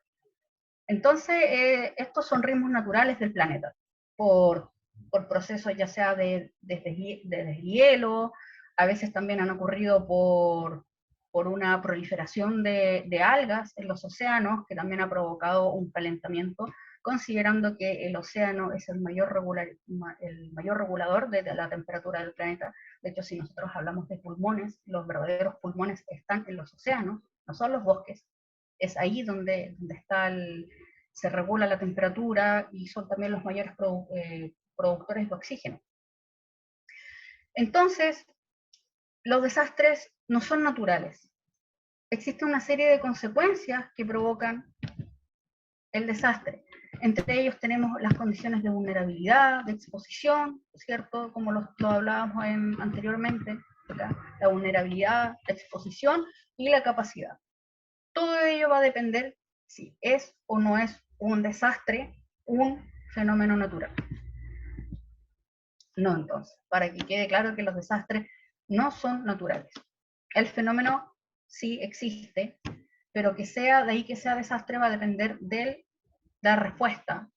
Entonces, estos son ritmos naturales del planeta, por procesos ya sea de deshielo, a veces también han ocurrido por una proliferación de algas en los océanos, que también ha provocado un calentamiento, considerando que el océano es el mayor regulador de la temperatura del planeta. De hecho, si nosotros hablamos de pulmones, los verdaderos pulmones están en los océanos, no son los bosques. Es ahí donde se regula la temperatura y son también los mayores productores de oxígeno. Entonces, los desastres no son naturales. Existe una serie de consecuencias que provocan el desastre. Entre ellos tenemos las condiciones de vulnerabilidad, de exposición, ¿cierto? Como lo hablábamos anteriormente, ¿verdad? La vulnerabilidad, la exposición y la capacidad. Todo ello va a depender si es o no es un desastre, un fenómeno natural. No, entonces, para que quede claro que los desastres no son naturales. El fenómeno sí existe, pero que sea, de ahí que sea desastre va a depender de la respuesta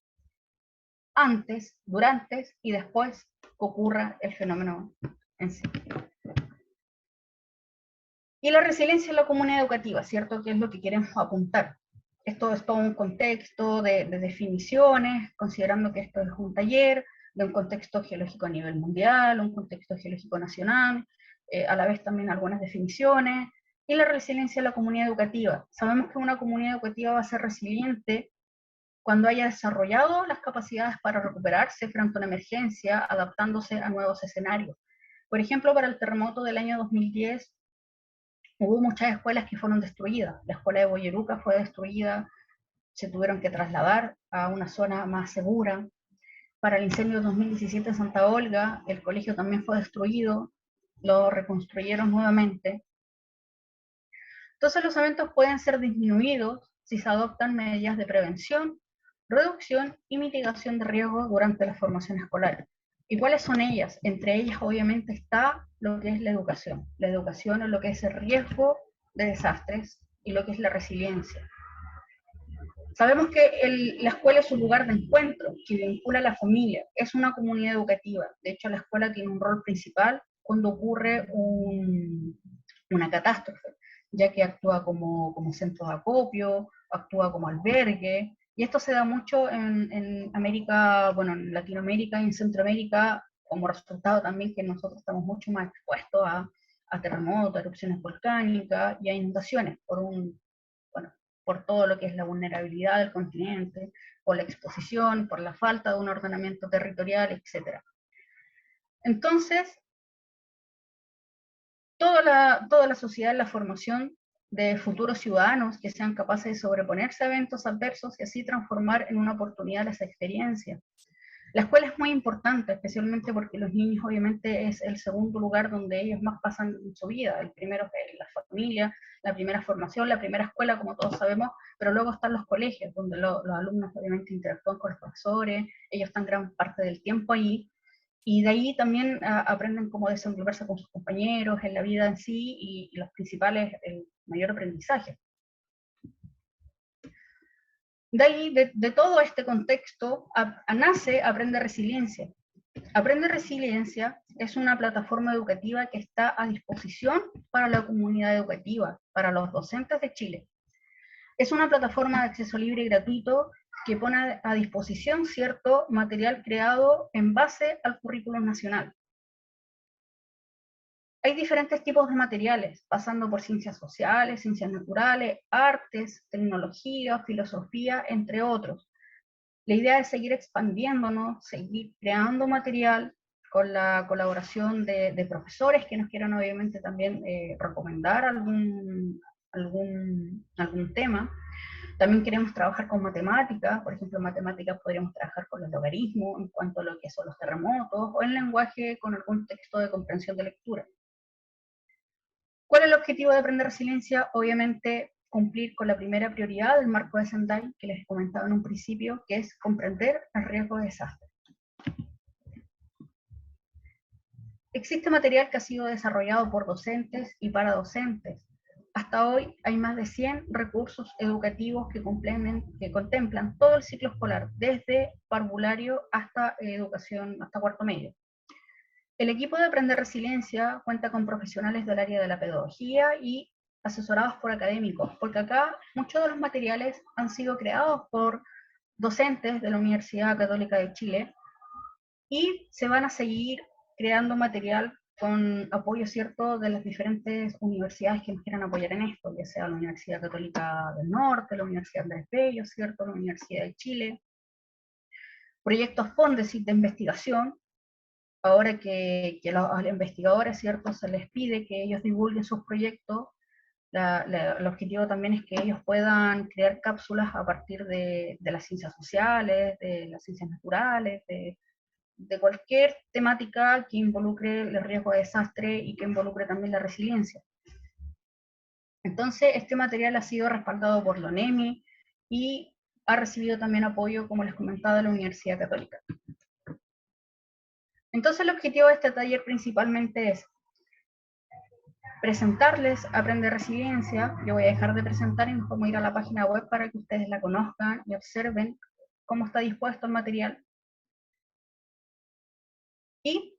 antes, durante y después que ocurra el fenómeno en sí. Y la resiliencia en la comunidad educativa, ¿cierto? Que es lo que queremos apuntar. Esto es todo un contexto de definiciones, considerando que esto es un taller, de un contexto geológico a nivel mundial, un contexto geológico nacional, a la vez también algunas definiciones, y la resiliencia en la comunidad educativa. Sabemos que una comunidad educativa va a ser resiliente cuando haya desarrollado las capacidades para recuperarse frente a una emergencia, adaptándose a nuevos escenarios. Por ejemplo, para el terremoto del año 2010, hubo muchas escuelas que fueron destruidas. La escuela de Boyeruca fue destruida, se tuvieron que trasladar a una zona más segura. Para el incendio de 2017 en Santa Olga, el colegio también fue destruido, lo reconstruyeron nuevamente. Entonces los eventos pueden ser disminuidos si se adoptan medidas de prevención, reducción y mitigación de riesgos durante la formación escolar. ¿Y cuáles son ellas? Entre ellas obviamente está lo que es la educación. La educación es lo que es el riesgo de desastres y lo que es la resiliencia. Sabemos que la escuela es un lugar de encuentro que vincula a la familia, es una comunidad educativa. De hecho, la escuela tiene un rol principal cuando ocurre una catástrofe, ya que actúa como centro de acopio, actúa como albergue, y esto se da mucho en América, bueno, en Latinoamérica y en Centroamérica, como resultado también que nosotros estamos mucho más expuestos a terremotos, a erupciones volcánicas y a inundaciones por todo lo que es la vulnerabilidad del continente, por la exposición, por la falta de un ordenamiento territorial, etc. Entonces, toda la sociedad, la formación de futuros ciudadanos que sean capaces de sobreponerse a eventos adversos y así transformar en una oportunidad las experiencias. La escuela es muy importante, especialmente porque los niños obviamente es el segundo lugar donde ellos más pasan en su vida. El primero es la familia, la primera formación, la primera escuela, como todos sabemos, pero luego están los colegios, donde los alumnos obviamente interactúan con los profesores, ellos están gran parte del tiempo ahí, y de ahí también aprenden cómo desenvolverse con sus compañeros en la vida en sí, y los principales, el mayor aprendizaje. De ahí, de todo este contexto, nace Aprende Resiliencia. Aprende Resiliencia es una plataforma educativa que está a disposición para la comunidad educativa, para los docentes de Chile. Es una plataforma de acceso libre y gratuito que pone a disposición cierto material creado en base al currículum nacional. Hay diferentes tipos de materiales, pasando por ciencias sociales, ciencias naturales, artes, tecnología, filosofía, entre otros. La idea es seguir expandiéndonos, seguir creando material con la colaboración de profesores que nos quieran obviamente también recomendar algún tema. También queremos trabajar con matemáticas, por ejemplo, en matemáticas podríamos trabajar con los logaritmos en cuanto a lo que son los terremotos, o en lenguaje con algún texto de comprensión de lectura. ¿Cuál es el objetivo de Aprender Resiliencia? Obviamente cumplir con la primera prioridad del marco de Sendai, que les comentaba en un principio, que es comprender el riesgo de desastre. Existe material que ha sido desarrollado por docentes y para docentes. Hasta hoy hay más de 100 recursos educativos que contemplan todo el ciclo escolar, desde parvulario hasta educación, hasta cuarto medio. El equipo de Aprender Resiliencia cuenta con profesionales del área de la pedagogía y asesorados por académicos, porque acá muchos de los materiales han sido creados por docentes de la Universidad Católica de Chile y se van a seguir creando material con apoyo cierto de las diferentes universidades que nos quieran apoyar en esto, ya sea la Universidad Católica del Norte, la Universidad Andrés Bello, cierto, la Universidad de Chile. Proyectos Fondesit de investigación, ahora que a los investigadores, ¿cierto?, se les pide que ellos divulguen sus proyectos, El objetivo también es que ellos puedan crear cápsulas a partir de las ciencias sociales, de las ciencias naturales, de cualquier temática que involucre el riesgo de desastre y que involucre también la resiliencia. Entonces, este material ha sido respaldado por la ONEMI y ha recibido también apoyo, como les comentaba, de la Universidad Católica. Entonces, el objetivo de este taller principalmente es presentarles Aprende Resiliencia. Yo voy a dejar de presentar y nos vamos a ir a la página web para que ustedes la conozcan y observen cómo está dispuesto el material. Y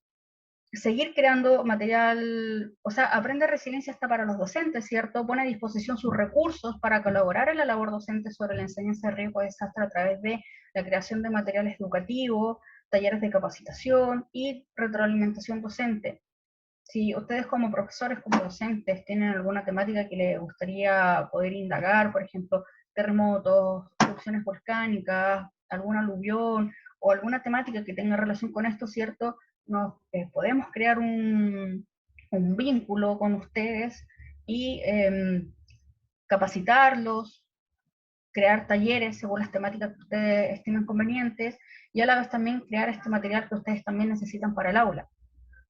seguir creando material, o sea, Aprende Resiliencia está para los docentes, ¿cierto? Pone a disposición sus recursos para colaborar en la labor docente sobre la enseñanza de riesgo de desastre a través de la creación de materiales educativos, talleres de capacitación y retroalimentación docente. Si ustedes como profesores, como docentes, tienen alguna temática que les gustaría poder indagar, por ejemplo, terremotos, erupciones volcánicas, algún aluvión, o alguna temática que tenga relación con esto, ¿cierto? Nos podemos crear un vínculo con ustedes y capacitarlos, crear talleres según las temáticas que ustedes estimen convenientes, y a la vez también crear este material que ustedes también necesitan para el aula.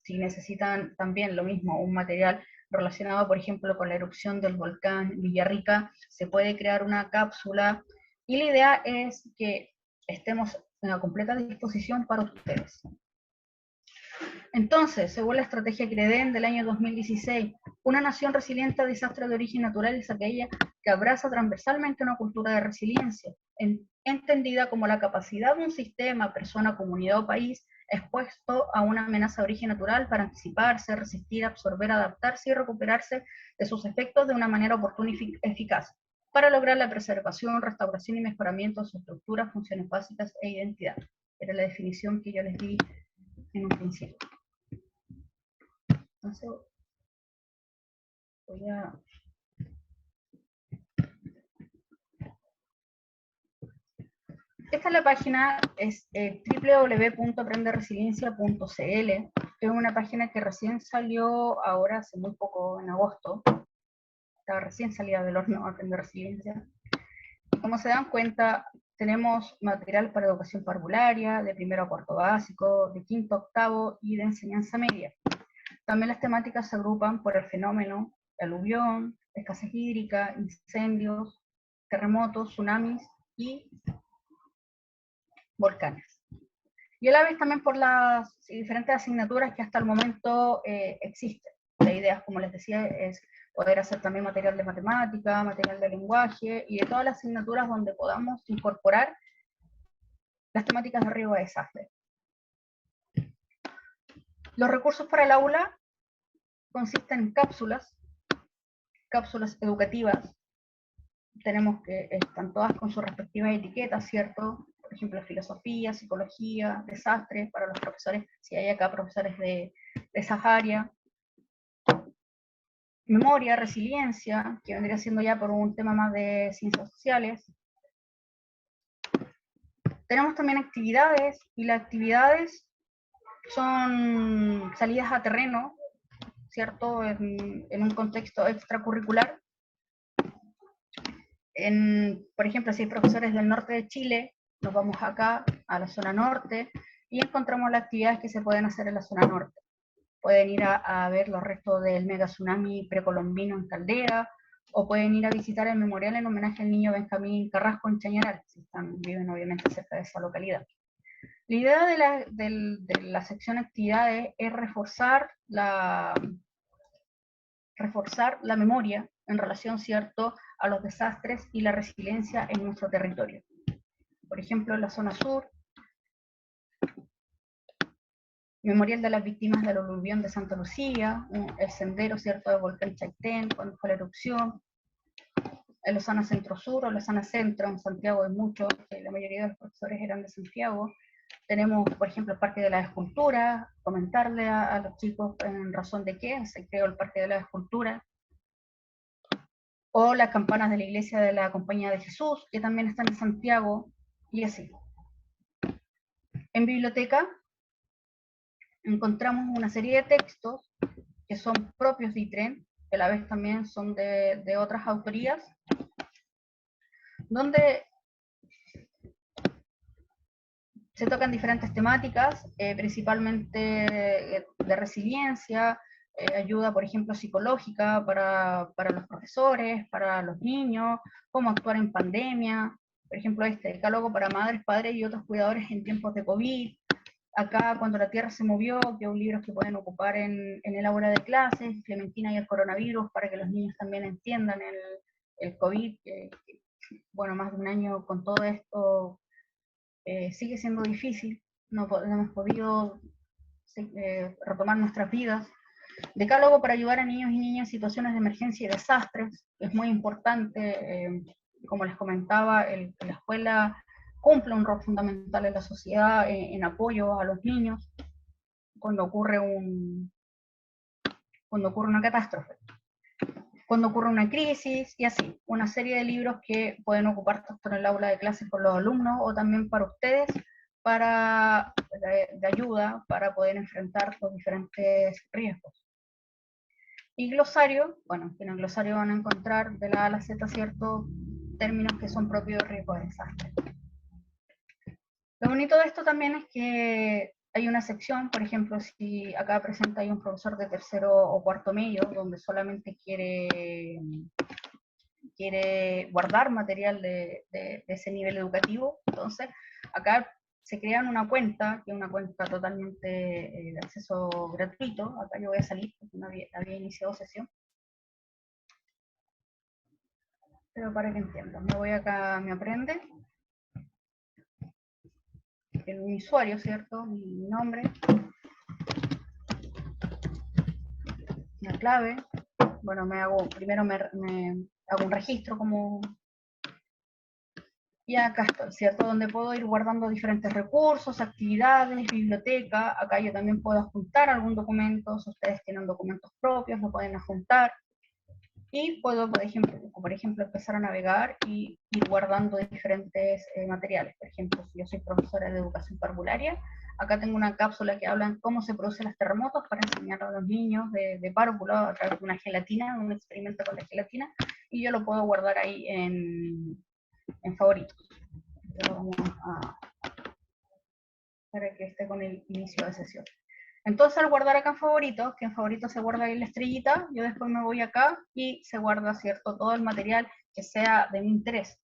Si necesitan también lo mismo, un material relacionado, por ejemplo, con la erupción del volcán Villarrica, se puede crear una cápsula, y la idea es que estemos en la completa disposición para ustedes. Entonces, según la estrategia CREDEN del año 2016, una nación resiliente a desastres de origen natural es aquella que abraza transversalmente una cultura de resiliencia, entendida como la capacidad de un sistema, persona, comunidad o país expuesto a una amenaza de origen natural para anticiparse, resistir, absorber, adaptarse y recuperarse de sus efectos de una manera oportuna y eficaz, para lograr la preservación, restauración y mejoramiento de su estructura, funciones básicas e identidad. Era la definición que yo les di en un principio. Entonces, voy a... Esta es la página, es www.aprenderresiliencia.cl. Es una página que recién salió ahora, hace muy poco, en agosto. Estaba recién salida del horno Aprender Resiliencia. Y como se dan cuenta, tenemos material para educación parvularia, de primero a cuarto básico, de quinto a octavo y de enseñanza media. También las temáticas se agrupan por el fenómeno, aluvión, escasez hídrica, incendios, terremotos, tsunamis y volcanes. Y a la vez también por las diferentes asignaturas que hasta el momento existen. La idea, como les decía, es poder hacer también material de matemática, material de lenguaje y de todas las asignaturas donde podamos incorporar las temáticas de riesgo de desastre. Los recursos para el aula consisten en cápsulas educativas. Tenemos que están todas con sus respectivas etiquetas, ¿cierto? Por ejemplo, filosofía, psicología, desastres, para los profesores, si hay acá profesores de esas áreas. Memoria, resiliencia, que vendría siendo ya por un tema más de ciencias sociales. Tenemos también actividades, y las actividades son salidas a terreno, ¿cierto? En un contexto extracurricular. Por ejemplo, si hay profesores del norte de Chile, nos vamos acá a la zona norte y encontramos las actividades que se pueden hacer en la zona norte. Pueden ir a ver los restos del mega tsunami precolombino en Caldera, o pueden ir a visitar el memorial en homenaje al niño Benjamín Carrasco en Chañaral, si viven obviamente cerca de esa localidad. La idea de la sección actividades es reforzar la memoria en relación, ¿cierto?, a los desastres y la resiliencia en nuestro territorio. Por ejemplo, en la zona sur, memorial de las víctimas del aluvión de Santa Lucía, el sendero, ¿cierto?, del volcán Chaitén, cuando fue la erupción. En la zona centro-sur o la zona centro, en Santiago hay muchos, la mayoría de los profesores eran de Santiago. Tenemos, por ejemplo, el Parque de las Esculturas, comentarle a los chicos en razón de qué se creó el Parque de las Esculturas. O las campanas de la iglesia de la Compañía de Jesús, que también están en Santiago, y así. En biblioteca encontramos una serie de textos que son propios de ITREN, que a la vez también son de otras autorías, donde se tocan diferentes temáticas, principalmente de resiliencia, ayuda, por ejemplo, psicológica para los profesores, para los niños, cómo actuar en pandemia, por ejemplo, este decálogo para madres, padres y otros cuidadores en tiempos de COVID. Acá, cuando la Tierra se movió, que son libros que pueden ocupar en el aula de clases, Clementina y el coronavirus, para que los niños también entiendan el COVID, que, bueno, más de un año con todo esto sigue siendo difícil, no hemos podido retomar nuestras vidas. Decálogo para ayudar a niños y niñas en situaciones de emergencia y desastres, es muy importante, como les comentaba, la escuela cumple un rol fundamental en la sociedad en apoyo a los niños cuando ocurre una catástrofe, cuando ocurre una crisis, y así, una serie de libros que pueden ocupar tanto en el aula de clases con los alumnos o también para ustedes, de ayuda para poder enfrentar los diferentes riesgos. Y glosario, bueno, en el glosario van a encontrar de la A a la Z ciertos términos que son propios de riesgo de desastre. Lo bonito de esto también es que hay una sección, por ejemplo, si acá presenta hay un profesor de tercero o cuarto medio, donde solamente quiere guardar material de ese nivel educativo, entonces acá se crean una cuenta, que es una cuenta totalmente de acceso gratuito. Acá yo voy a salir porque no había iniciado sesión. Pero para que entiendan, me voy acá, me aprende mi usuario, ¿cierto? Mi nombre, la clave. Bueno, primero me hago un registro como... Y acá estoy, ¿cierto? Donde puedo ir guardando diferentes recursos, actividades, biblioteca. Acá yo también puedo adjuntar algún documento. Si ustedes tienen documentos propios, lo pueden adjuntar. Y puedo, por ejemplo, empezar a navegar y ir guardando diferentes materiales. Por ejemplo, si yo soy profesora de educación parvularia, acá tengo una cápsula que habla de cómo se producen los terremotos para enseñar a los niños de párvulo a través de una gelatina, un experimento con la gelatina, y yo lo puedo guardar ahí en favoritos. Vamos para que esté con el inicio de sesión. Entonces, al guardar acá en favoritos, que en favoritos se guarda ahí la estrellita, yo después me voy acá y se guarda, ¿cierto?, todo el material que sea de mi interés,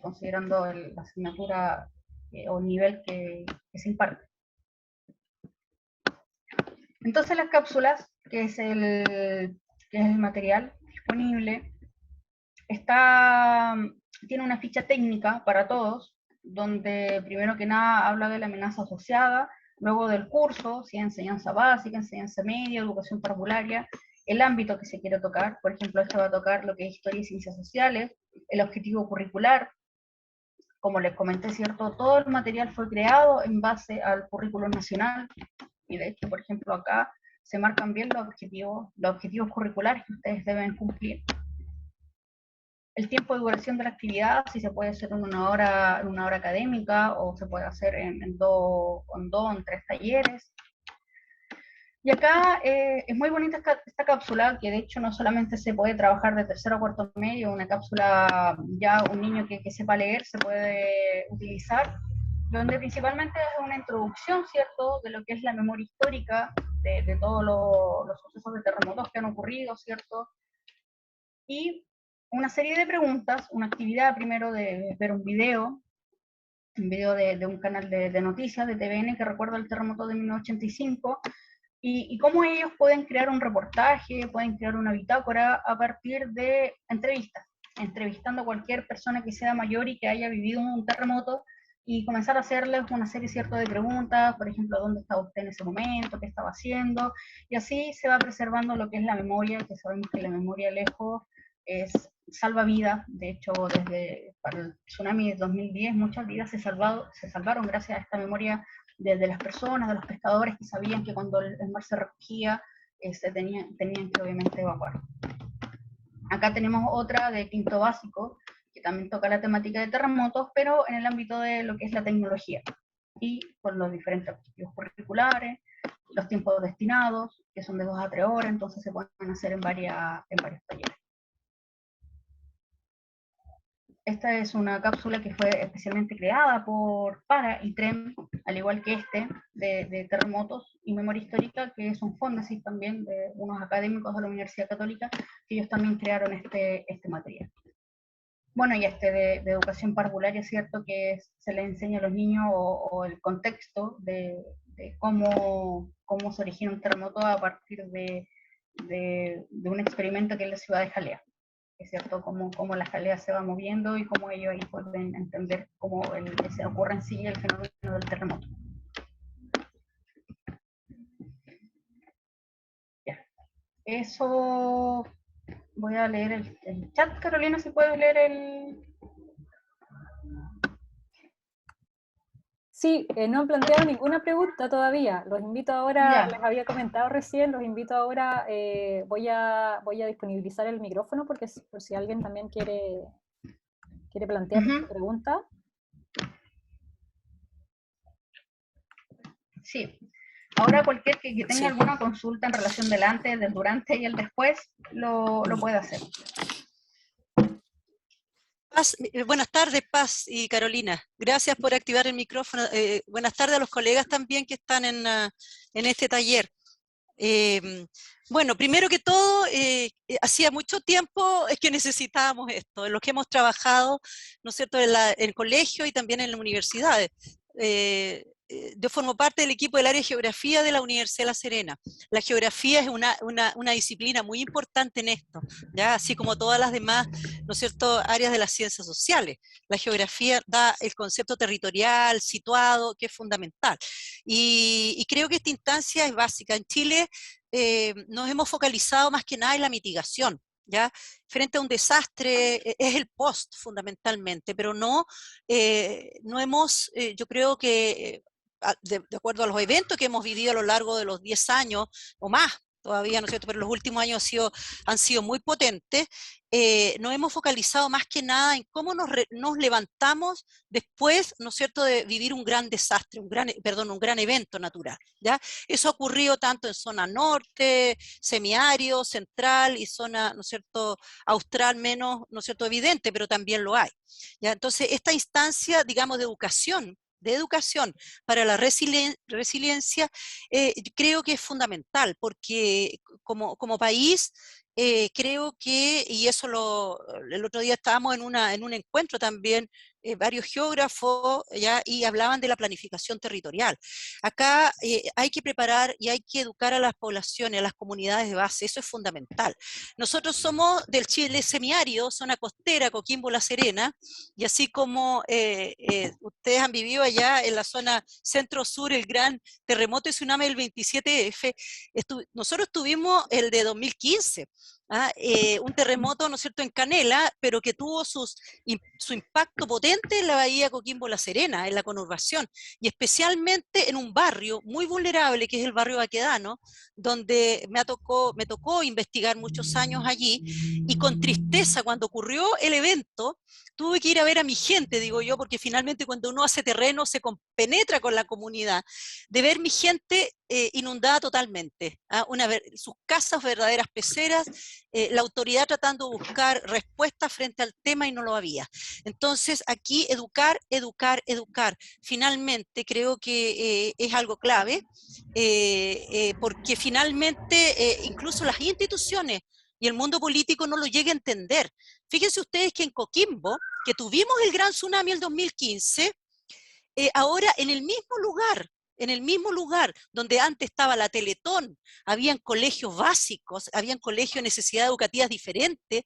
considerando la asignatura o nivel que se imparte. Entonces, las cápsulas, que es el material disponible, tiene una ficha técnica para todos, donde primero que nada habla de la amenaza asociada, luego del curso, si es enseñanza básica, enseñanza media, educación parvularia, el ámbito que se quiere tocar, por ejemplo, esto va a tocar lo que es historia y ciencias sociales, el objetivo curricular, como les comenté, ¿cierto? Todo el material fue creado en base al currículo nacional, y de hecho, por ejemplo, acá se marcan bien los objetivos curriculares que ustedes deben cumplir. El tiempo de duración de la actividad, si se puede hacer en una hora académica, o se puede hacer en 3 talleres. Y acá es muy bonita esta cápsula, que de hecho no solamente se puede trabajar de tercero a cuarto medio, una cápsula ya un niño que sepa leer se puede utilizar, donde principalmente es una introducción, ¿cierto?, de lo que es la memoria histórica, de todos los sucesos de terremotos que han ocurrido, ¿cierto? Y una serie de preguntas, una actividad primero de ver un video de un canal de noticias de TVN que recuerda el terremoto de 1985, y cómo ellos pueden crear un reportaje, pueden crear una bitácora a partir de entrevistas, entrevistando a cualquier persona que sea mayor y que haya vivido un terremoto, y comenzar a hacerles una serie cierta de preguntas, por ejemplo, ¿dónde estaba usted en ese momento? ¿Qué estaba haciendo? Y así se va preservando lo que es la memoria, que sabemos que la memoria lejos salva vidas. De hecho, para el tsunami de 2010, muchas vidas se salvaron gracias a esta memoria de las personas, de los pescadores que sabían que cuando el mar se recogía, tenían que obviamente evacuar. Acá tenemos otra de quinto básico, que también toca la temática de terremotos, pero en el ámbito de lo que es la tecnología, y con los diferentes objetivos curriculares, los tiempos destinados, que son de 2 a 3 horas, entonces se pueden hacer en varios talleres. Esta es una cápsula que fue especialmente creada para ITREM, al igual que de terremotos y memoria histórica, que es un fondesit también de unos académicos de la Universidad Católica, que ellos también crearon este material. Bueno, y de educación parvularia, es cierto que se le enseña a los niños o el contexto de cómo se origina un terremoto a partir de un experimento que es la ciudad de Jalea. Es cierto, cómo la jalea se va moviendo y cómo ellos ahí pueden entender cómo se ocurre en sí el fenómeno del terremoto. Ya. Eso, voy a leer el chat, Carolina, si puedes leer el... Sí, no han planteado ninguna pregunta todavía. Los invito ahora, Ya. les había comentado recién, los invito ahora, voy a disponibilizar el micrófono porque por si alguien también quiere plantear una pregunta. Sí. Ahora cualquier que tenga alguna consulta en relación del antes, del durante y el después, lo puede hacer. Paz, buenas tardes, Paz y Carolina. Gracias por activar el micrófono. Buenas tardes a los colegas también que están en este taller. Bueno, primero que todo, hacía mucho tiempo que necesitábamos esto, en lo que hemos trabajado, ¿no es cierto?, en el colegio y también en las universidades. Yo formo parte del equipo del área de geografía de la Universidad de La Serena. La geografía es una disciplina muy importante en esto, ¿ya? Así como todas las demás, ¿no es cierto?, áreas de las ciencias sociales. La geografía da el concepto territorial, situado, que es fundamental. Y creo que esta instancia es básica. En Chile nos hemos focalizado más que nada en la mitigación, ¿ya? Frente a un desastre es el post fundamentalmente, pero no hemos, yo creo que de acuerdo a los eventos que hemos vivido a lo largo de los 10 años o más todavía, ¿no es cierto?, pero los últimos años han sido muy potentes, nos hemos focalizado más que nada en cómo nos levantamos después, ¿no es cierto?, de vivir un gran desastre, un gran evento natural, ¿ya? Eso ha ocurrido tanto en zona norte, semiárido, central y zona, ¿no es cierto?, austral menos, ¿no es cierto?, evidente, pero también lo hay, ¿ya? Entonces, esta instancia, digamos, de educación para la resiliencia, creo que es fundamental, porque como país, creo que, y eso el otro día estábamos en un encuentro también, varios geógrafos, ¿ya?, y hablaban de la planificación territorial. Acá hay que preparar y hay que educar a las poblaciones, a las comunidades de base, eso es fundamental. Nosotros somos del Chile semiárido, zona costera, Coquimbo, La Serena, y así como ustedes han vivido allá en la zona centro-sur el gran terremoto y tsunami del 27F, nosotros tuvimos el de 2015, un terremoto, ¿no es cierto?, en Canela, pero que tuvo su impacto potente en la bahía Coquimbo-La Serena, en la conurbación, y especialmente en un barrio muy vulnerable, que es el barrio Baquedano, donde me tocó investigar muchos años allí, y con tristeza, cuando ocurrió el evento, tuve que ir a ver a mi gente, digo yo, porque finalmente cuando uno hace terreno se compenetra con la comunidad, de ver mi gente inundada totalmente, sus casas verdaderas peceras, la autoridad tratando de buscar respuestas frente al tema y no lo había. Entonces aquí educar. Finalmente creo que es algo clave, porque finalmente incluso las instituciones y el mundo político no lo llega a entender. Fíjense ustedes que en Coquimbo, que tuvimos el gran tsunami el 2015, ahora en el mismo lugar donde antes estaba la Teletón, habían colegios básicos, habían colegios de necesidades educativas diferentes,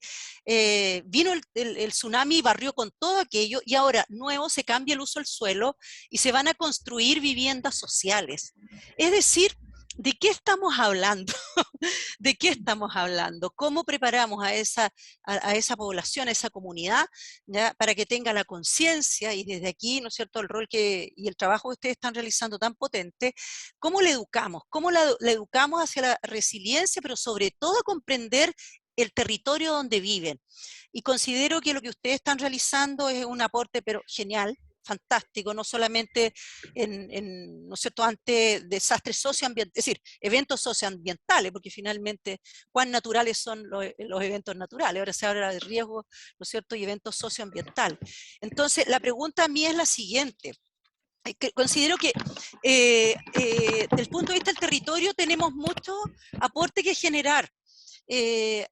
vino el tsunami y barrió con todo aquello, y ahora nuevo se cambia el uso del suelo y se van a construir viviendas sociales. Es decir, ¿de qué estamos hablando? ¿De qué estamos hablando? ¿Cómo preparamos a esa población, a esa comunidad, ¿ya?, para que tenga la conciencia, y desde aquí, ¿no es cierto?, el rol y el trabajo que ustedes están realizando tan potente, ¿cómo le educamos? ¿Cómo la educamos hacia la resiliencia, pero sobre todo a comprender el territorio donde viven? Y considero que lo que ustedes están realizando es un aporte, pero genial, fantástico, no solamente ¿no es cierto?, ante desastres socioambientales, es decir, eventos socioambientales, porque finalmente cuán naturales son los eventos naturales, ahora se habla de riesgos, ¿no es cierto?, y eventos socioambientales. Entonces, la pregunta a mí es la siguiente. Considero que desde el punto de vista del territorio tenemos mucho aporte que generar.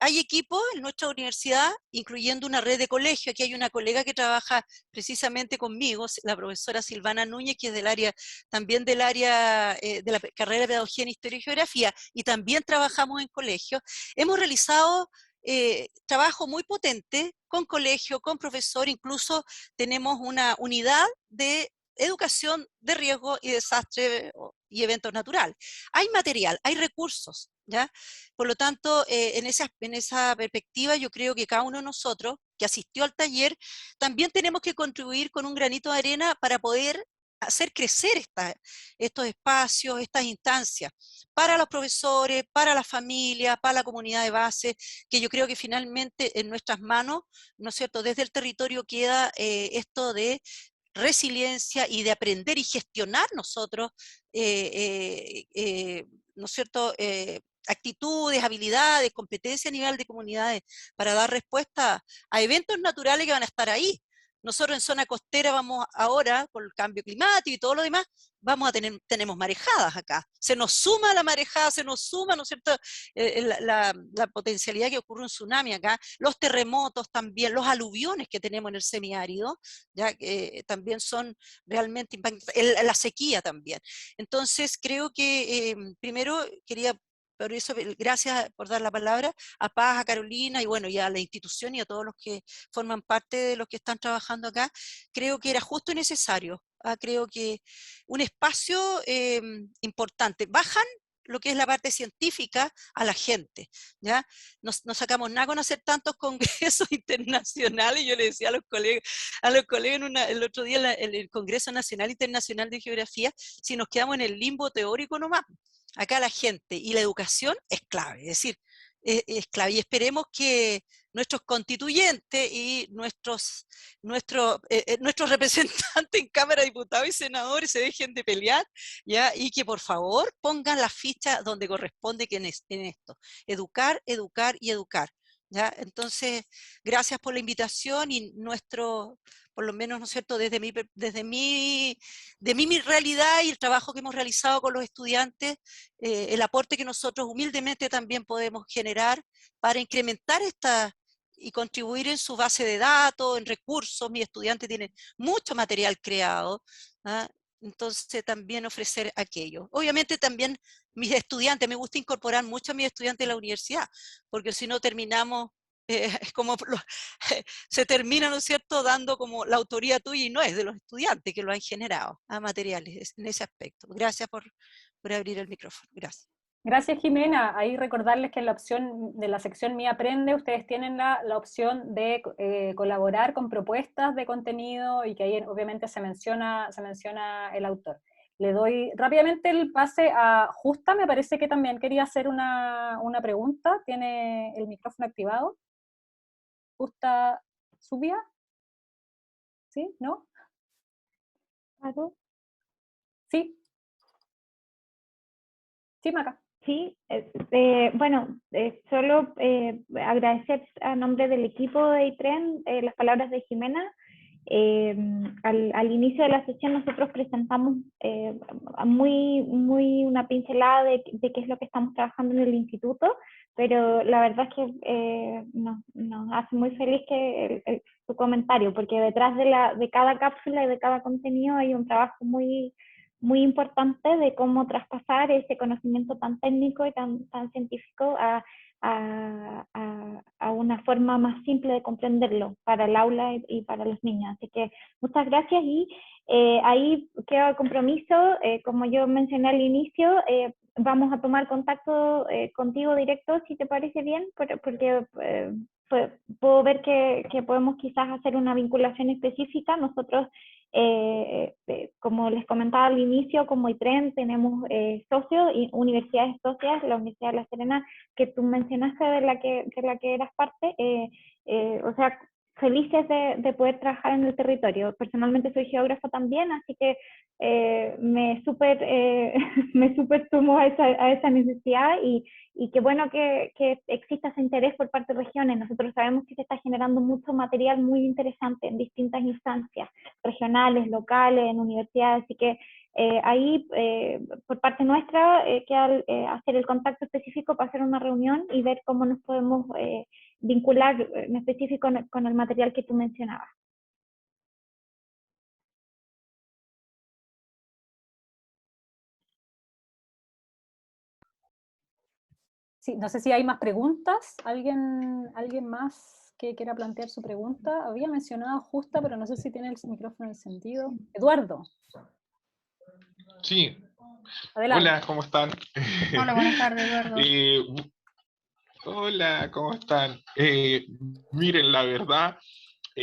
Hay equipos en nuestra universidad, incluyendo una red de colegios. Aquí hay una colega que trabaja precisamente conmigo, la profesora Silvana Núñez, que es del área, también del área de la carrera de Pedagogía en Historia y Geografía, y también trabajamos en colegios. Hemos realizado trabajo muy potente con colegio, con profesor, incluso tenemos una unidad de educación de riesgo y desastre y eventos naturales. Hay material, hay recursos, ¿ya? Por lo tanto, en esa perspectiva, yo creo que cada uno de nosotros que asistió al taller, también tenemos que contribuir con un granito de arena para poder hacer crecer estos espacios, estas instancias, para los profesores, para las familias, para la comunidad de base, que yo creo que finalmente en nuestras manos, ¿no es cierto?, desde el territorio queda esto de resiliencia y de aprender y gestionar nosotros, ¿no es cierto?, actitudes, habilidades, competencias a nivel de comunidades para dar respuesta a eventos naturales que van a estar ahí. Nosotros en zona costera vamos ahora, por el cambio climático y todo lo demás, tenemos marejadas acá. Se nos suma la marejada, se nos suma, ¿no es cierto?, la potencialidad que ocurre un tsunami acá, los terremotos también, los aluviones que tenemos en el semiárido, ya que también son realmente impactantes, la sequía también. Entonces creo que primero quería, por eso, gracias por dar la palabra a Paz, a Carolina y bueno, y a la institución y a todos los que forman parte de los que están trabajando acá. Creo que era justo y necesario. Creo que un espacio importante. Bajan lo que es la parte científica a la gente, ¿ya? No sacamos nada con hacer tantos congresos internacionales. Yo le decía a los colegas el otro día en el Congreso Nacional Internacional de Geografía, si nos quedamos en el limbo teórico nomás. Acá la gente y la educación es clave, es decir, es clave, y esperemos que nuestros constituyentes y nuestros representantes en Cámara de Diputados y Senadores se dejen de pelear, ¿ya? Y que por favor pongan la ficha donde corresponde en esto, educar, educar y educar, ¿ya? Entonces, gracias por la invitación y por lo menos, ¿no es cierto?, desde mi realidad y el trabajo que hemos realizado con los estudiantes, el aporte que nosotros humildemente también podemos generar para incrementar y contribuir en su base de datos, en recursos. Mis estudiantes tienen mucho material creado, ¿ah? Entonces también ofrecer aquello. Obviamente también mis estudiantes, me gusta incorporar mucho a mis estudiantes de la universidad, porque si no terminamos, es como se termina, ¿no es cierto?, dando como la autoría tuya y no es de los estudiantes que lo han generado a materiales en ese aspecto. Gracias por abrir el micrófono. Gracias. Gracias, Jimena. Ahí recordarles que en la opción de la sección Mi Aprende ustedes tienen la opción de colaborar con propuestas de contenido y que ahí obviamente se menciona el autor. Le doy rápidamente el pase a Justa, me parece que también quería hacer una pregunta. ¿Tiene el micrófono activado? Justa Zubia. ¿Sí? ¿No? ¿Algo? Sí. Sí, Maca. Sí, bueno, solo agradecer a nombre del equipo de ITREN las palabras de Jimena. Al inicio de la sesión nosotros presentamos muy una pincelada de qué es lo que estamos trabajando en el instituto, pero la verdad es que nos hace muy feliz su comentario, porque detrás de cada cápsula y de cada contenido hay un trabajo muy importante de cómo traspasar ese conocimiento tan técnico y tan científico a una forma más simple de comprenderlo para el aula y para los niños. Así que muchas gracias y ahí queda el compromiso. Como yo mencioné al inicio, vamos a tomar contacto contigo directo, si te parece bien, porque puedo ver que podemos quizás hacer una vinculación específica. Nosotros, como les comentaba al inicio, como ITREN tenemos socios y universidades socias, la Universidad de La Serena, que tú mencionaste de la que eras parte, o sea, felices de poder trabajar en el territorio. Personalmente soy geógrafa también, así que me súper sumo a esa necesidad y qué bueno que exista ese interés por parte de regiones. Nosotros sabemos que se está generando mucho material muy interesante en distintas instancias, regionales, locales, en universidades, así que ahí, por parte nuestra, queda hacer el contacto específico para hacer una reunión y ver cómo nos podemos vincular en específico con el material que tú mencionabas. Sí, no sé si hay más preguntas. ¿Alguien más que quiera plantear su pregunta? Había mencionado Justa, pero no sé si tiene el micrófono encendido. Eduardo. Sí. Adelante. Hola, ¿cómo están? Hola, buenas tardes, Eduardo. Hola, ¿cómo están? Miren, la verdad, yo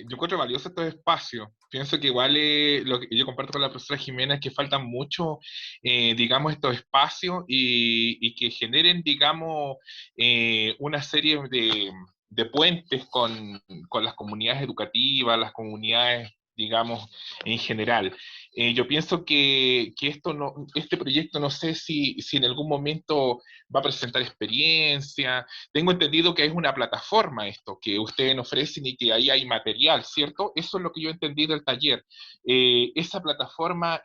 encuentro valioso estos espacios. Pienso que igual lo que yo comparto con la profesora Jimena es que faltan mucho, digamos, estos espacios y que generen, digamos, una serie de puentes con las comunidades educativas, las comunidades, digamos, en general. Yo pienso que este proyecto no sé si en algún momento va a presentar experiencia. Tengo entendido que es una plataforma esto, que ustedes ofrecen y que ahí hay material, ¿cierto? Eso es lo que yo entendí del taller. Esa plataforma,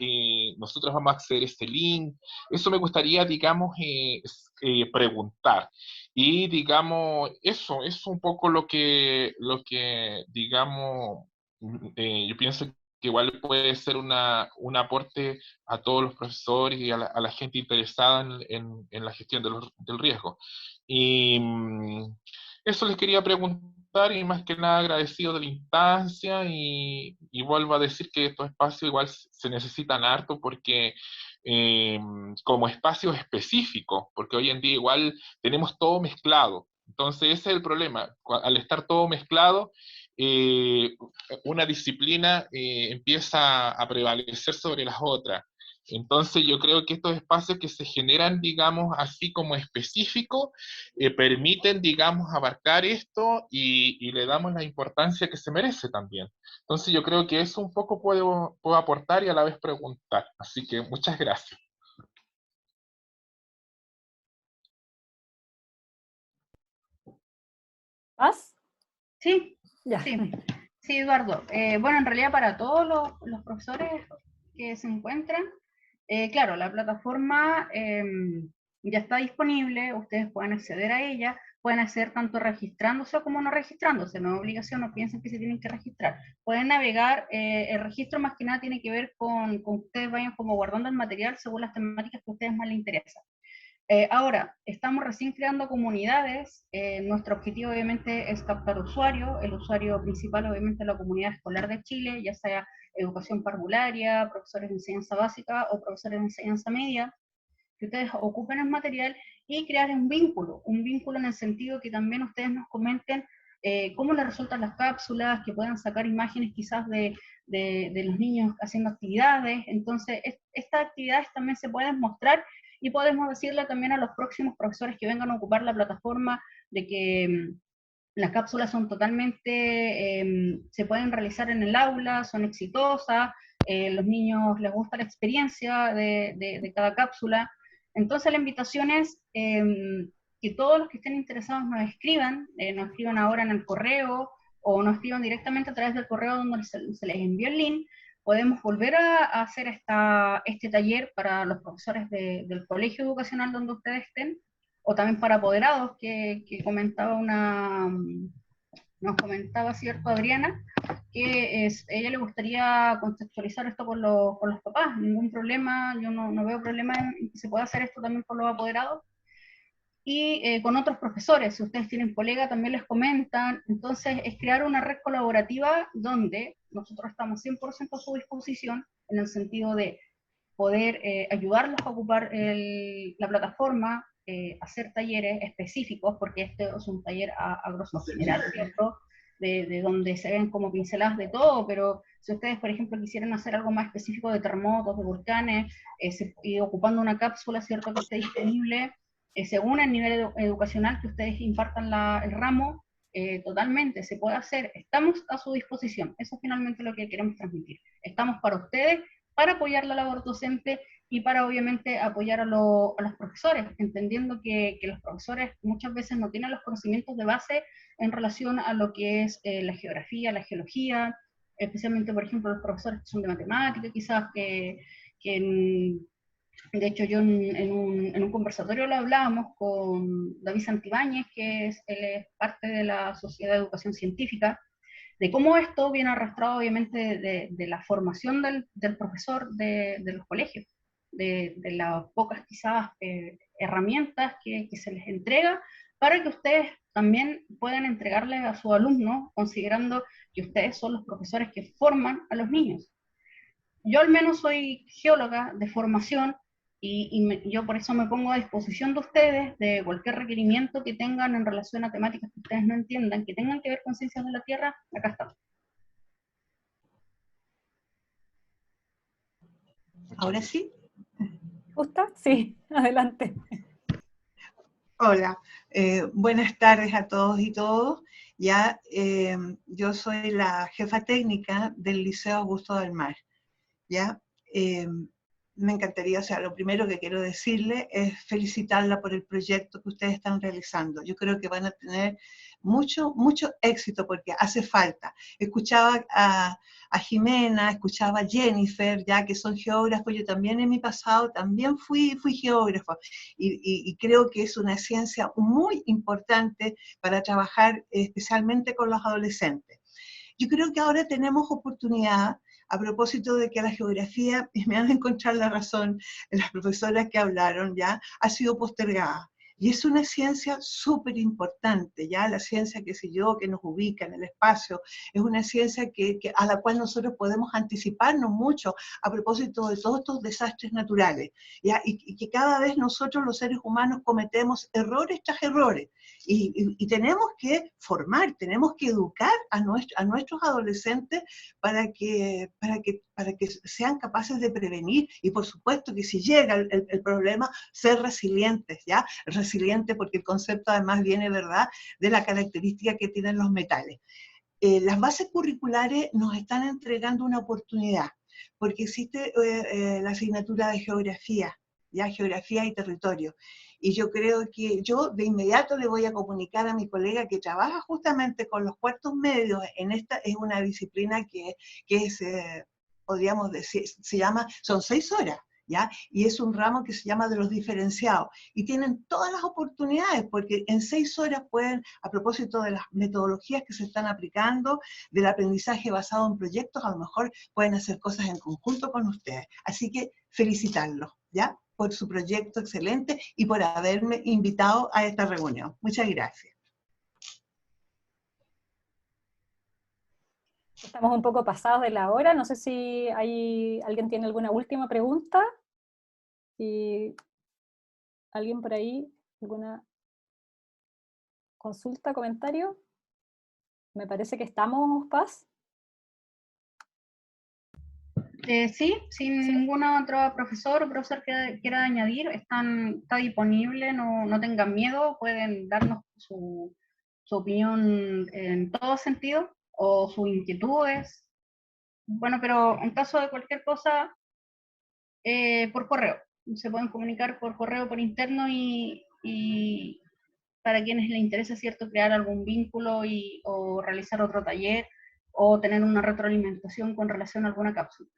nosotros vamos a acceder a ese link. Eso me gustaría, digamos, preguntar. Y digamos, eso es un poco digamos, yo pienso que igual puede ser un aporte a todos los profesores y a la gente interesada en la gestión del riesgo. Y eso les quería preguntar y más que nada agradecido de la instancia y vuelvo a decir que estos espacios igual se necesitan harto porque como espacios específicos, porque hoy en día igual tenemos todo mezclado. Entonces ese es el problema. Al estar todo mezclado, una disciplina empieza a prevalecer sobre las otras. Entonces yo creo que estos espacios que se generan, digamos, así como específicos, permiten, digamos, abarcar esto y le damos la importancia que se merece también. Entonces yo creo que eso un poco puedo aportar y a la vez preguntar. Así que muchas gracias. ¿Vas? Sí, Ya. sí, Eduardo. Bueno, en realidad para todos los profesores que se encuentran, claro, la plataforma ya está disponible, ustedes pueden acceder a ella, pueden acceder tanto registrándose como no registrándose, no es obligación, no piensen que se tienen que registrar. Pueden navegar, el registro más que nada tiene que ver con que ustedes vayan como guardando el material según las temáticas que a ustedes más les interesan. Ahora, estamos recién creando comunidades, nuestro objetivo obviamente es captar usuarios, el usuario principal obviamente es la comunidad escolar de Chile, ya sea educación parvularia, profesores de enseñanza básica o profesores de enseñanza media, que ustedes ocupen el material y crear un vínculo en el sentido que también ustedes nos comenten cómo les resultan las cápsulas, que puedan sacar imágenes quizás de los niños haciendo actividades, entonces estas actividades también se pueden mostrar y podemos decirle también a los próximos profesores que vengan a ocupar la plataforma de que las cápsulas son totalmente, se pueden realizar en el aula, son exitosas, los niños les gusta la experiencia de cada cápsula. Entonces la invitación es que todos los que estén interesados nos escriban ahora en el correo o nos escriban directamente a través del correo donde se les envió el link. Podemos volver a hacer este taller para los profesores del colegio educacional donde ustedes estén, o también para apoderados, que nos comentaba, ¿cierto, Adriana? Que ella le gustaría contextualizar esto con los papás, ningún problema, yo no veo problema en que se pueda hacer esto también con los apoderados, y con otros profesores, si ustedes tienen colegas también les comentan, entonces es crear una red colaborativa donde nosotros estamos 100% a su disposición, en el sentido de poder ayudarlos a ocupar la plataforma, hacer talleres específicos, porque este es un taller a grosso general, ¿cierto? De donde se ven como pinceladas de todo, pero si ustedes, por ejemplo, quisieran hacer algo más específico de terremotos, de volcanes, y ocupando una cápsula, ¿cierto?, que esté disponible, según el nivel educacional que ustedes impartan el ramo, totalmente, se puede hacer, estamos a su disposición, eso es finalmente lo que queremos transmitir. Estamos para ustedes, para apoyar la labor docente y para obviamente apoyar a los profesores, entendiendo que los profesores muchas veces no tienen los conocimientos de base en relación a lo que es la geografía, la geología, especialmente por ejemplo los profesores que son de matemática, quizás de hecho, yo en un conversatorio lo hablábamos con David Santibáñez, él es parte de la Sociedad de Educación Científica, de cómo esto viene arrastrado obviamente de la formación del profesor de los colegios, de las pocas quizás herramientas que se les entrega para que ustedes también puedan entregarles a sus alumnos, considerando que ustedes son los profesores que forman a los niños. Yo al menos soy geóloga de formación yo por eso me pongo a disposición de ustedes de cualquier requerimiento que tengan en relación a temáticas que ustedes no entiendan, que tengan que ver con ciencias de la Tierra, acá está. ¿Ahora sí? ¿Gusta? Sí, adelante. Hola, buenas tardes a todos y todas. Ya, yo soy la jefa técnica del Liceo Augusto del Mar. ¿Ya? Me encantaría, o sea, lo primero que quiero decirle es felicitarla por el proyecto que ustedes están realizando. Yo creo que van a tener mucho éxito porque hace falta. Escuchaba a Jimena, escuchaba a Jennifer, ya que son geógrafos. Yo también en mi pasado también fui geógrafo y creo que es una ciencia muy importante para trabajar especialmente con los adolescentes. Yo creo que ahora tenemos oportunidad, a propósito de que la geografía, y me han de encontrar la razón las profesoras que hablaron, ya, ha sido postergada. Y es una ciencia súper importante, ya, la ciencia, qué sé yo, que nos ubica en el espacio, es una ciencia a la cual nosotros podemos anticiparnos mucho a propósito de todos estos desastres naturales, ya, y que cada vez nosotros los seres humanos cometemos errores tras errores, y tenemos que formar, tenemos que educar a nuestros adolescentes para que sean capaces de prevenir, y por supuesto que si llega el problema, ser resilientes, ¿ya? Resiliente porque el concepto además viene, ¿verdad?, de la característica que tienen los metales. Las bases curriculares nos están entregando una oportunidad, porque existe la asignatura de geografía, ¿ya? Geografía y territorio. Y yo creo que yo de inmediato le voy a comunicar a mi colega que trabaja justamente con los cuartos medios en esta, es una disciplina que es, podríamos decir, son 6 horas, ¿ya? Y es un ramo que se llama de los diferenciados. Y tienen todas las oportunidades, porque en 6 horas pueden, a propósito de las metodologías que se están aplicando, del aprendizaje basado en proyectos, a lo mejor pueden hacer cosas en conjunto con ustedes. Así que felicitarlos, ¿ya?, por su proyecto excelente y por haberme invitado a esta reunión. Muchas gracias. Estamos un poco pasados de la hora, no sé si alguien tiene alguna última pregunta. Si alguien por ahí, alguna consulta, comentario. Me parece que estamos, Paz. Sí, sin ningún otro profesor o profesor que quiera añadir, está disponible, no tengan miedo, pueden darnos su opinión en todo sentido, o sus inquietudes. Bueno, pero en caso de cualquier cosa, por correo. Se pueden comunicar por correo, por interno, y para quienes les interese, ¿cierto?, crear algún vínculo o realizar otro taller, o tener una retroalimentación con relación a alguna cápsula.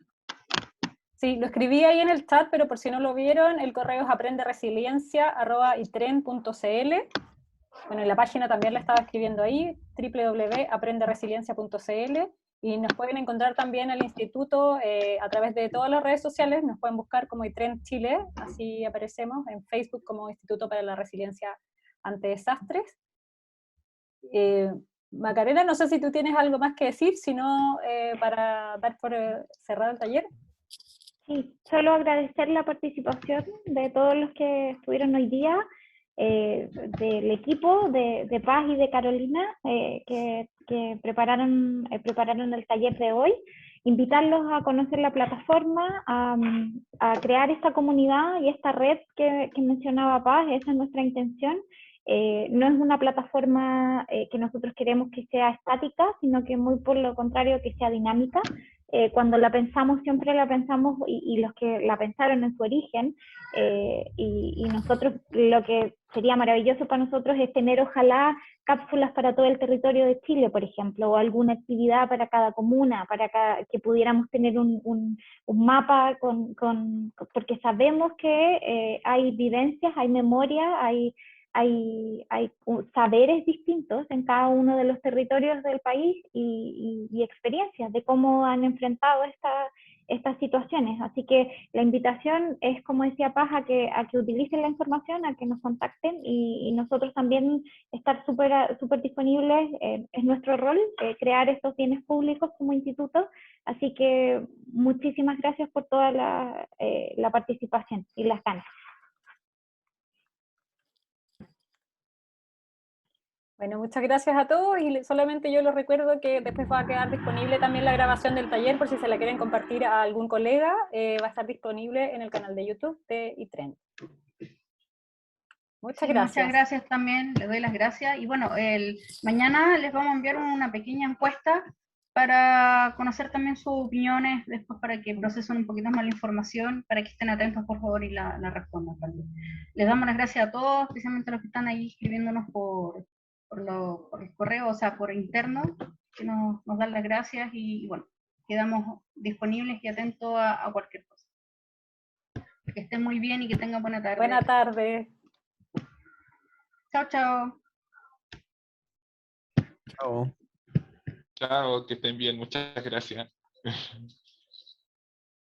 Sí, lo escribí ahí en el chat, pero por si no lo vieron, el correo es aprenderesiliencia@itren.cl. Bueno, en la página también la estaba escribiendo ahí, www.aprenderesiliencia.cl, y nos pueden encontrar también al instituto a través de todas las redes sociales, nos pueden buscar como ITREN Chile, así aparecemos, en Facebook como Instituto para la Resiliencia ante Desastres. Macarena, no sé si tú tienes algo más que decir, sino para dar por cerrado el taller. Sí, solo agradecer la participación de todos los que estuvieron hoy día, del equipo de Paz y de Carolina, que prepararon el taller de hoy. Invitarlos a conocer la plataforma, a crear esta comunidad y esta red que mencionaba Paz. Esa es nuestra intención, No es una plataforma que nosotros queremos que sea estática, sino que muy por lo contrario que sea dinámica. Cuando la pensamos, siempre la pensamos, y los que la pensaron en su origen, y nosotros, lo que sería maravilloso para nosotros es tener, ojalá, cápsulas para todo el territorio de Chile, por ejemplo, o alguna actividad para cada comuna, que pudiéramos tener un mapa, porque sabemos que hay vivencias, hay memoria, hay saberes distintos en cada uno de los territorios del país, y experiencias de cómo han enfrentado estas situaciones. Así que la invitación es, como decía Paz, a que utilicen la información, a que nos contacten, y nosotros también estar súper disponibles. Es nuestro rol crear estos bienes públicos como instituto. Así que muchísimas gracias por toda la participación y las ganas. Bueno, muchas gracias a todos, y solamente yo les recuerdo que después va a quedar disponible también la grabación del taller, por si se la quieren compartir a algún colega. Va a estar disponible en el canal de YouTube de iTrend. Muchas gracias. Muchas gracias también, les doy las gracias. Y bueno, mañana les vamos a enviar una pequeña encuesta para conocer también sus opiniones, después para que procesen un poquito más la información, para que estén atentos, por favor, y la respondan también. Les damos las gracias a todos, especialmente a los que están ahí escribiéndonos por el correo, o sea, por interno, que nos dan las gracias, y bueno, quedamos disponibles y atentos a cualquier cosa. Que estén muy bien y que tengan buena tarde. Buena tarde. Chao, chao. Chao. Chao, que estén bien, muchas gracias.